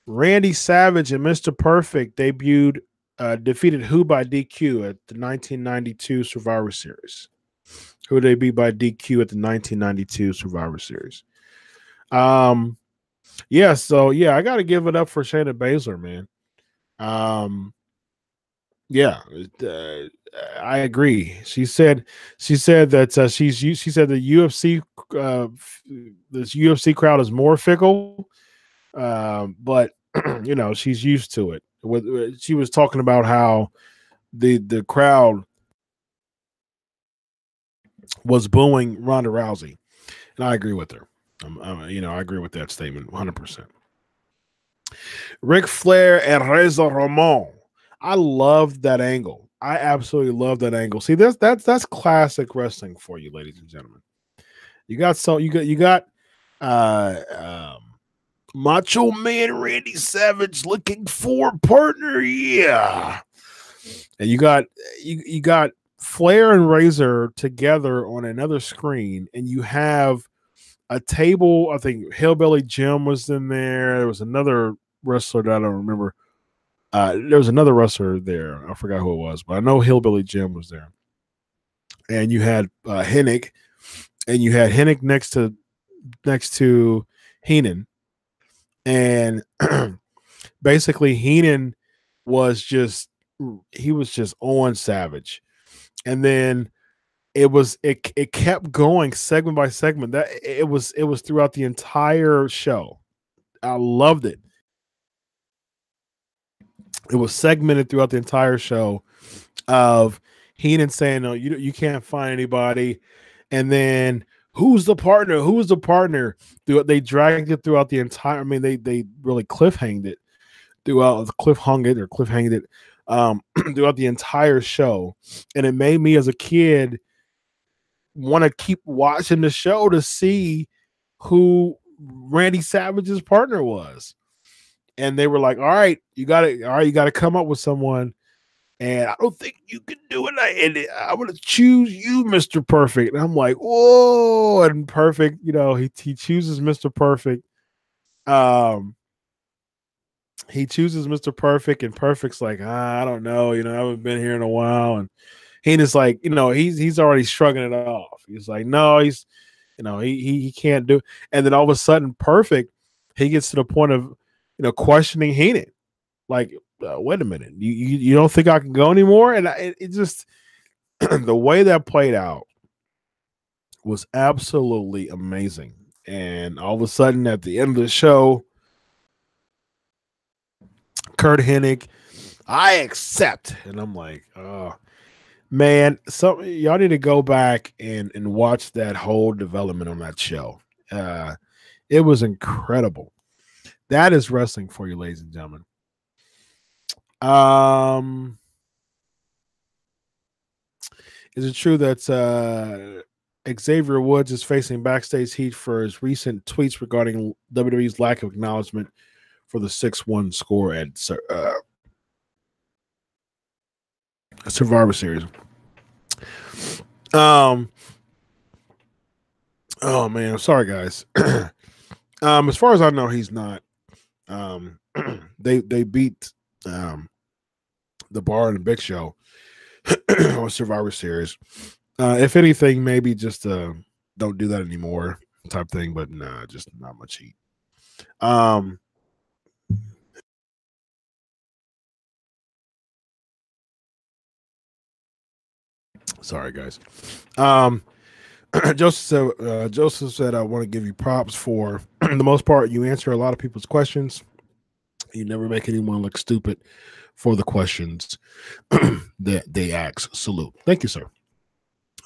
S1: Randy Savage and Mr. Perfect defeated who by DQ at the 1992 Survivor Series? Who they beat by DQ at the 1992 Survivor Series? Yeah, so I got to give it up for Shayna Baszler, man. Yeah, I agree. She said that she said the UFC this UFC crowd is more fickle, but she's used to it. She was talking about how the crowd was booing Ronda Rousey, and I agree with her. I agree with that statement 100%. Ric Flair and Razor Ramon. I loved that angle. I absolutely love that angle. See, that's classic wrestling for you, ladies and gentlemen. You got Macho Man Randy Savage looking for a partner, yeah. And you got Flair and Razor together on another screen, and you have a table. I think Hillbilly Jim was in there. There was another wrestler that I don't remember. There was another wrestler there. I forgot who it was, but I know Hillbilly Jim was there. And you had Hennig, and you had Hennig next to Heenan, and basically Heenan was just on Savage, and then it kept going segment by segment. That it was throughout the entire show. I loved it. It was segmented throughout the entire show of Heenan saying, "No, you can't find anybody," and then who's the partner? Who's the partner? They dragged it throughout the entire. I mean, they really cliffhanged it throughout throughout the entire show, and it made me as a kid want to keep watching the show to see who Randy Savage's partner was. And they were like, all right, you got to come up with someone. And I don't think you can do it. And I'm going to choose you, Mr. Perfect. And I'm like, whoa. And Perfect, he chooses Mr. Perfect. he chooses Mr. Perfect, and Perfect's like, I don't know, I haven't been here in a while, and Heenan's like, he's already shrugging it off. He's like, no, he can't do. And then all of a sudden, Perfect, he gets to the point of questioning Heenan, like, wait a minute, you don't think I can go anymore? And it just the way that played out was absolutely amazing. And all of a sudden, at the end of the show, Kurt Hennig, I accept, and I'm like, oh man, so y'all need to go back and watch that whole development on that show. It was incredible. That is wrestling for you, ladies and gentlemen. Is it true that Xavier Woods is facing backstage heat for his recent tweets regarding WWE's lack of acknowledgement for the 6-1 score at Survivor Series? Oh man, I'm sorry, guys. As far as I know, he's not. They beat the Bar and the Big Show on Survivor Series. If anything, maybe just don't do that anymore type thing, but nah, just not much heat. Sorry, guys. Joseph said, I want to give you props for the most part. You answer a lot of people's questions. You never make anyone look stupid for the questions that they ask. Salute. Thank you, sir.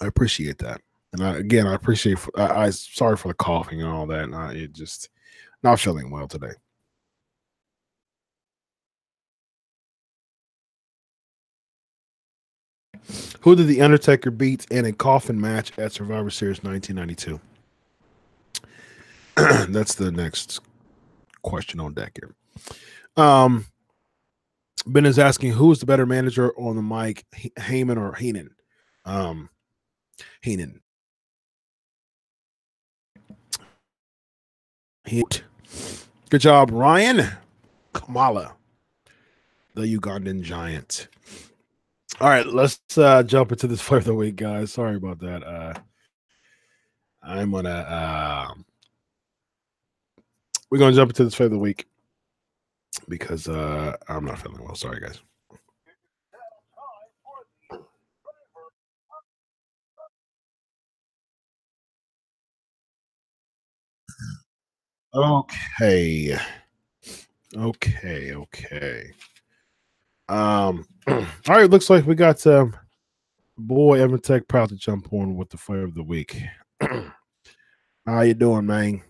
S1: I appreciate that. And I appreciate. I sorry for the coughing and all that. And it just not feeling well today. Who did the Undertaker beat in a coffin match at Survivor Series 1992? That's the next question on deck here. Ben is asking, who is the better manager on the mic, Heyman or Heenan? Heenan. Good job, Ryan Kamala, the Ugandan giant. All right, let's jump into this flavor of the week, guys. Sorry about that. We're gonna jump into this flavor of the week because I'm not feeling well. Sorry, guys. Okay. All right, looks like we got boy Evan Tech proud to jump on with the flavor of the week. How you doing, man?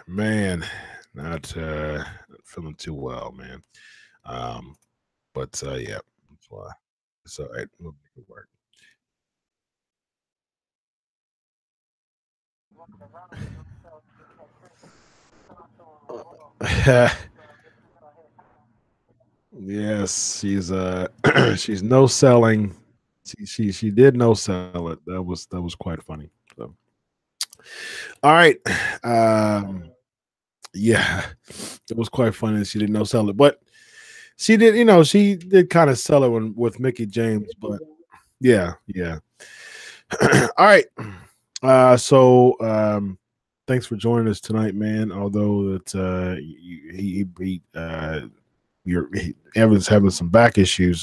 S1: Man, not feeling too well, man. But yeah, that's why. It's all right. We'll make it work. Yes, she's she's no selling. She did no sell it. That was quite funny. So, all right. Yeah, it was quite funny that she didn't no sell it, but she did. She did kind of sell it with Mickey James, but yeah. All right. So thanks for joining us tonight, man. Although that Evan's having some back issues.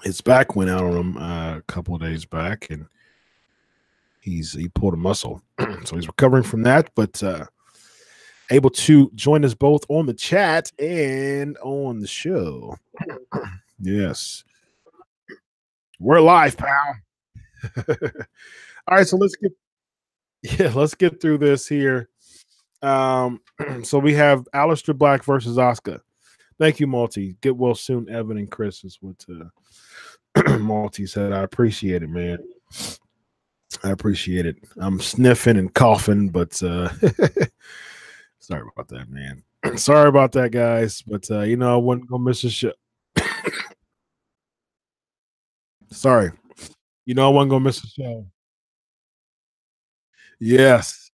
S1: His back went out on him a couple of days back, and he pulled a muscle, so he's recovering from that. But able to join us both on the chat and on the show. Yes, we're live, pal. All right, so let's get through this here. So we have Aleister Black versus Asuka. Thank you, Malty. Get well soon, Evan and Chris is what Malty said. I appreciate it, man. I appreciate it. I'm sniffing and coughing, but sorry about that, man. Sorry about that, guys. But I wasn't gonna miss a show. Sorry. I wasn't gonna miss a show. Yes.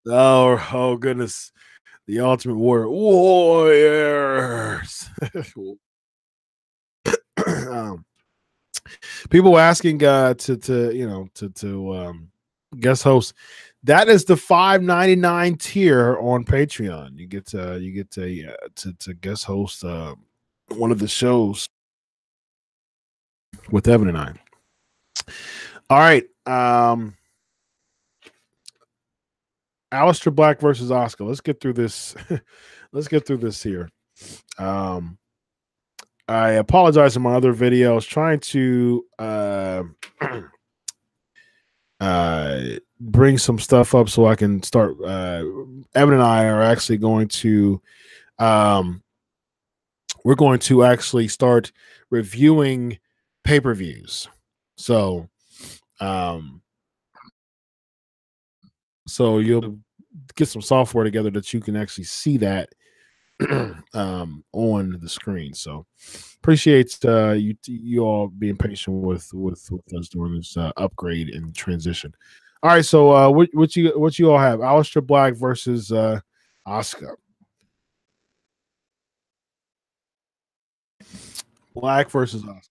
S1: Oh goodness. The Ultimate Warriors. um, people asking to guest host. That is the $5.99 tier on Patreon. You get to guest host one of the shows with Evan and I. All right. Aleister Black versus Oscar. Let's get through this. Let's get through this here. I apologize in my other video. I was trying to bring some stuff up so I can start. Evan and I are actually going to we're going to actually start reviewing pay-per-views. So you'll get some software together that you can actually see that on the screen. So appreciate you all being patient with us during this upgrade and transition. All right, so what you all have? Aleister Black versus Asuka. Black versus Asuka.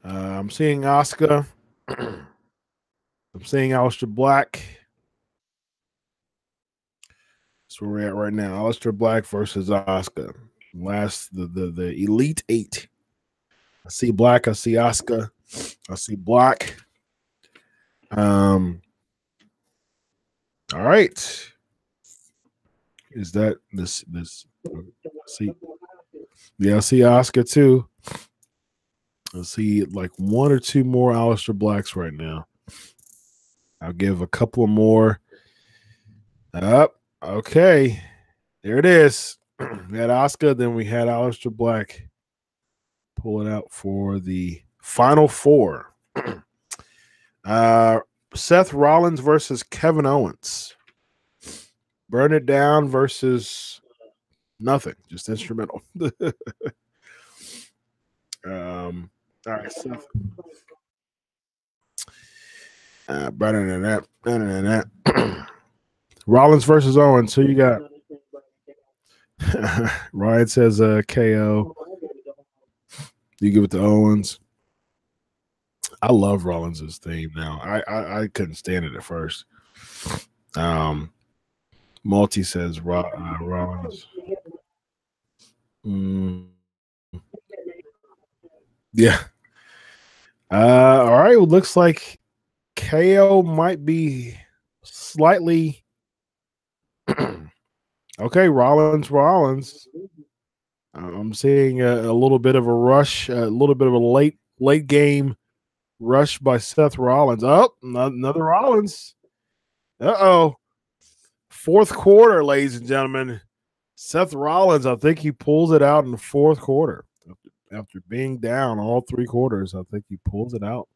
S1: I'm seeing Asuka. I'm seeing Aleister Black. That's where we're at right now. Aleister Black versus Asuka. The Elite Eight. I see Black. I see Asuka. I see Black. All right. Is that this? See, yeah, I see Asuka too. I see like one or two more Aleister Blacks right now. I'll give a couple more. Up. Okay. There it is. We had Asuka, then we had Aleister Black. Pull it out for the final four. Seth Rollins versus Kevin Owens. Burn It Down versus nothing, just instrumental. All right, Seth. Better than that. Better than that. Rollins versus Owens. Who you got? Ryan says KO. You give it to Owens. I love Rollins' theme now. I couldn't stand it at first. Multi says Rollins. Yeah. All right. Well, looks like KO might be slightly okay. Rollins. I'm seeing a little bit of a rush, a little bit of a late game rush by Seth Rollins. Oh, another Rollins. Uh-oh. Fourth quarter, ladies and gentlemen. Seth Rollins, I think he pulls it out in the fourth quarter. After being down all three quarters, I think he pulls it out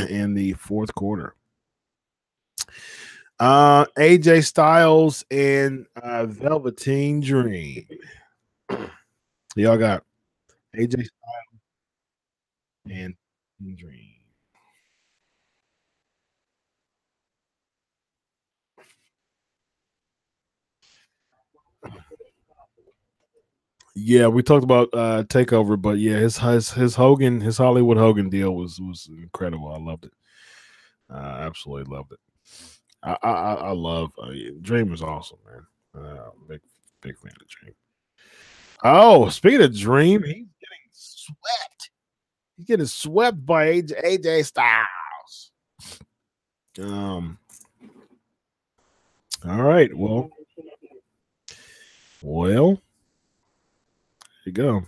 S1: in the fourth quarter. AJ Styles and Velveteen Dream. Y'all got AJ Styles and Dream. Yeah, we talked about Takeover, but yeah, his Hollywood Hogan deal was incredible. I loved it. Absolutely loved it. I love Dream is awesome, man. Big fan of Dream. Oh, speaking of Dream, he's getting swept. He's getting swept by AJ Styles. All right. Well, there you go.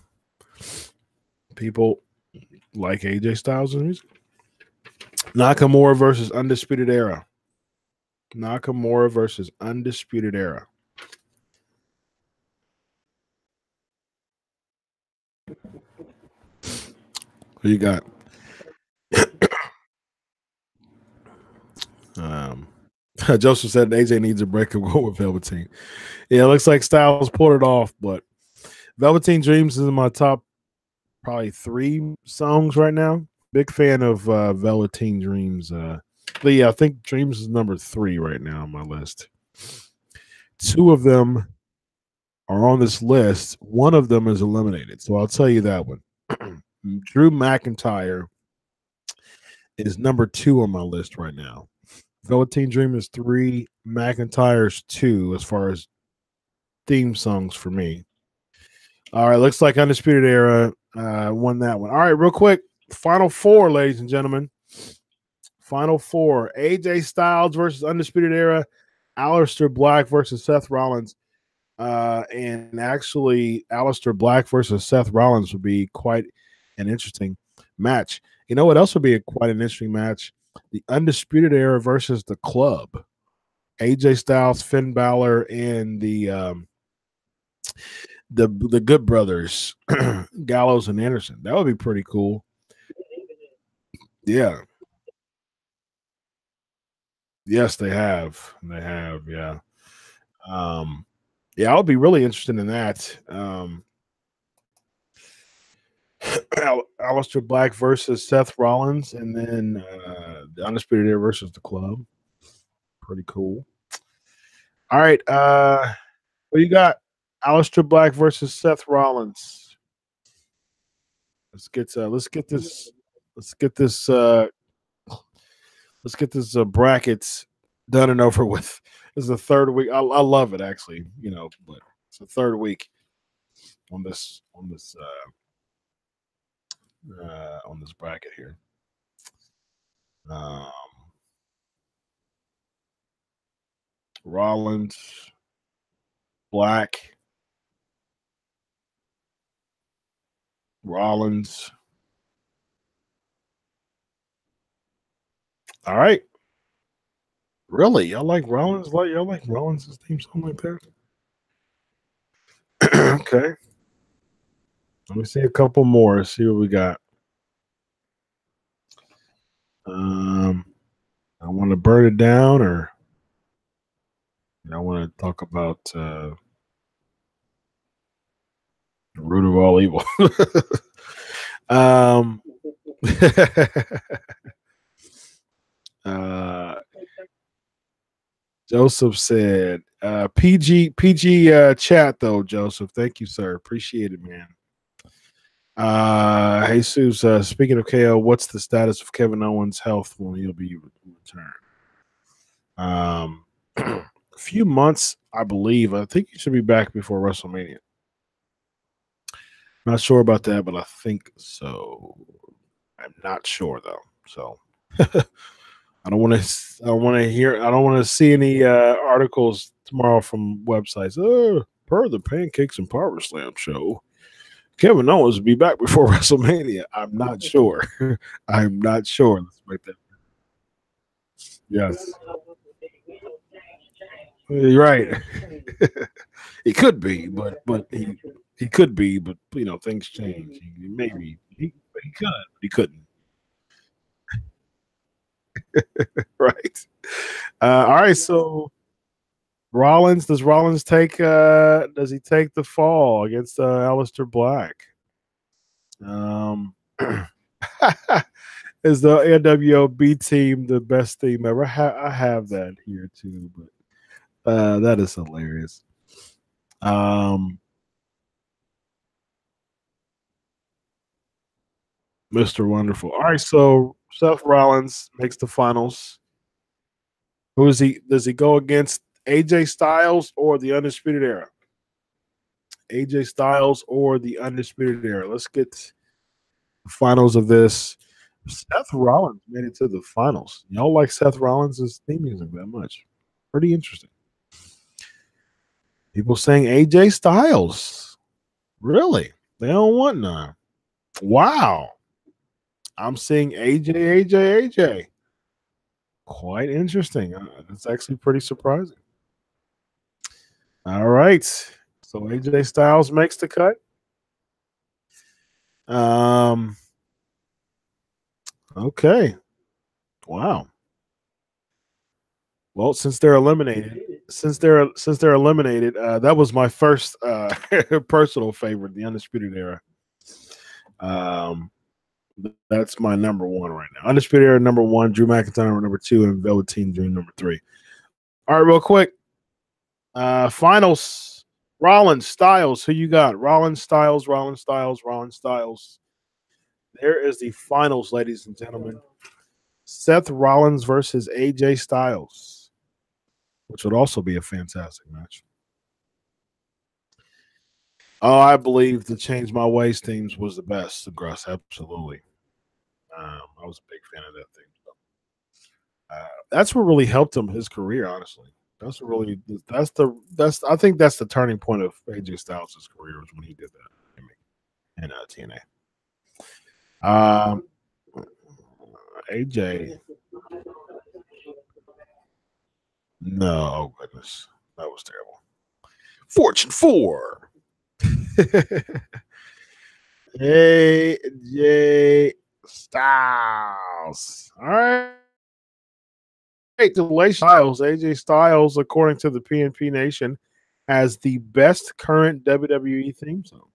S1: People like AJ Styles' music. Nakamura versus Undisputed Era. Nakamura versus Undisputed Era. Who you got? Joseph said AJ needs a break and go with Velveteen. Yeah, it looks like Styles pulled it off, but Velveteen Dreams is in my top probably 3 songs right now. Big fan of Velveteen Dreams. But yeah, I think Dreams is number 3 right now on my list. 2 of them are on this list. One of them is eliminated, so I'll tell you that one. Drew McIntyre is number 2 on my list right now. Velveteen Dream is 3, McIntyre's 2 as far as theme songs for me. All right, looks like Undisputed Era won that one. All right, real quick, Final 4, ladies and gentlemen. Final 4, AJ Styles versus Undisputed Era, Aleister Black versus Seth Rollins. And actually, Aleister Black versus Seth Rollins would be quite an interesting match. You know what else would be quite an interesting match? The Undisputed Era versus the Club. AJ Styles, Finn Balor, and the Good Brothers, Gallows and Anderson. That would be pretty cool. Yeah. Yes, they have. They have. Yeah. Yeah, I would be really interested in that. Aleister Black versus Seth Rollins, and then the Undisputed Era versus the Club. Pretty cool. All right. What you got? Aleister Black versus Seth Rollins. Let's get this brackets done and over with. This is the 3rd week. I love it actually, but it's the 3rd week on this bracket here. Rollins, Black, Rollins. All right. Really? Y'all like Rollins? Y'all like Rollins' theme song like that? Okay. Let me see a couple more. See what we got. I want to burn it down, or I want to talk about the root of all evil. Joseph said, PG chat though, Joseph. Thank you, sir. Appreciate it, man. Jesus, speaking of KO, what's the status of Kevin Owens' health when he'll be returned? A few months, I believe. I think he should be back before WrestleMania. Not sure about that, but I think so. I'm not sure though. So I don't want to see any articles tomorrow from websites. Per the Pancakes and Powerslam show, Kevin Owens will be back before WrestleMania. I'm not sure. I'm not sure. Let's make that. Yes. You're right. He could be, but he could be, but things change. Maybe he could, but he couldn't. Right. All right. So Rollins, does Rollins take? Does he take the fall against Aleister Black? Is the NWOB team the best team ever? I have that here too, but that is hilarious. Mr. Wonderful. All right, so Seth Rollins makes the finals. Who is he? Does he go against AJ Styles or the Undisputed Era? AJ Styles or the Undisputed Era? Let's get the finals of this. Seth Rollins made it to the finals. Y'all like Seth Rollins' theme music that much? Pretty interesting. People saying AJ Styles. Really? They don't want none. Wow. I'm seeing AJ. Quite interesting. That's actually pretty surprising. All right. So AJ Styles makes the cut. Okay. Wow. Well, since they're eliminated, that was my first personal favorite, the Undisputed Era. That's my number one right now. Undisputed Era number one, Drew McIntyre number two, and Velveteen Dream number three. All right, real quick. Finals. Rollins, Styles. Who you got? Rollins, Styles, Rollins, Styles, Rollins, Styles. There is the finals, ladies and gentlemen. Seth Rollins versus AJ Styles, which would also be a fantastic match. Oh, I believe the Change My Ways themes was the best. Gross, absolutely. I was a big fan of that theme. That's what really helped him his career, honestly. I think that's the turning point of AJ Styles' career was when he did that in TNA. AJ. No, oh goodness. That was terrible. Fortune 4. AJ Styles. All right. Styles. AJ Styles, according to the PNP Nation, has the best current WWE theme song.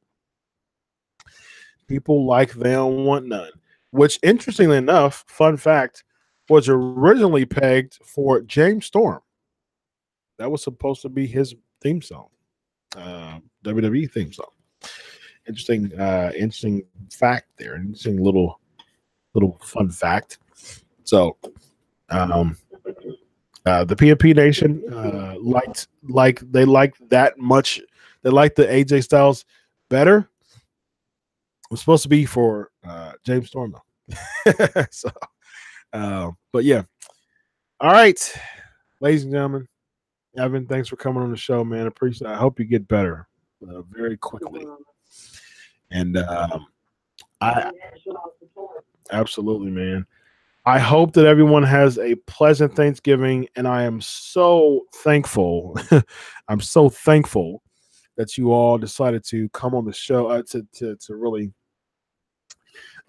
S1: People like They Don't Want None, which, interestingly enough, fun fact, was originally pegged for James Storm. That was supposed to be his theme song, WWE theme song. Interesting fact there. Interesting little fun fact. So, the PNP Nation they liked that much. They liked the AJ Styles better. It was supposed to be for James Storm though. So, but yeah. All right, ladies and gentlemen. Evan, thanks for coming on the show, man. Appreciate it. I hope you get better very quickly. And I absolutely, man. I hope that everyone has a pleasant Thanksgiving, and I am so thankful. I'm so thankful that you all decided to come on the show to really.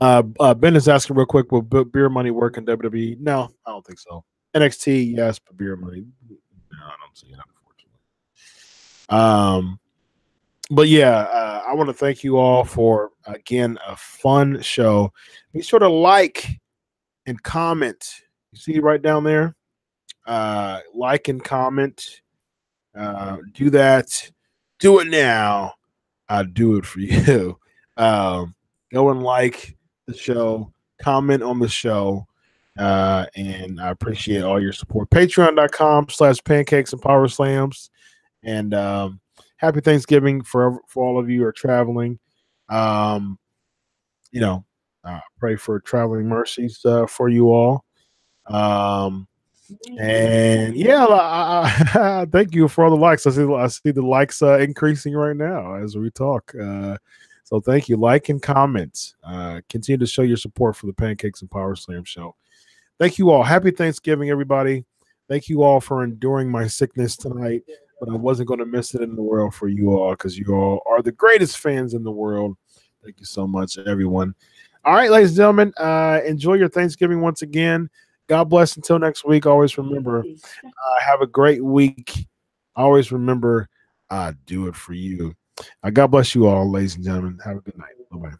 S1: Ben is asking real quick, will beer money work in WWE? No, I don't think so. NXT, yes, but beer money, no, I don't see it, unfortunately. But yeah, I want to thank you all for, again, a fun show. Be sure to like and comment. You see right down there? Like and comment. Do that. Do it now. I'll do it for you. Go and like the show. Comment on the show. And I appreciate all your support. Patreon.com/pancakes and Powerslams. And happy Thanksgiving for all of you who are traveling. Pray for traveling mercies for you all. And yeah, I thank you for all the likes. I see the likes increasing right now as we talk. So thank you. Like and comment. Continue to show your support for the Pancakes and Power Slam show. Thank you all. Happy Thanksgiving, everybody. Thank you all for enduring my sickness tonight, but I wasn't going to miss it in the world for you all because you all are the greatest fans in the world. Thank you so much, everyone. All right, ladies and gentlemen, enjoy your Thanksgiving once again. God bless until next week. Always remember, have a great week. Always remember, do it for you. God bless you all, ladies and gentlemen. Have a good night. Bye-bye.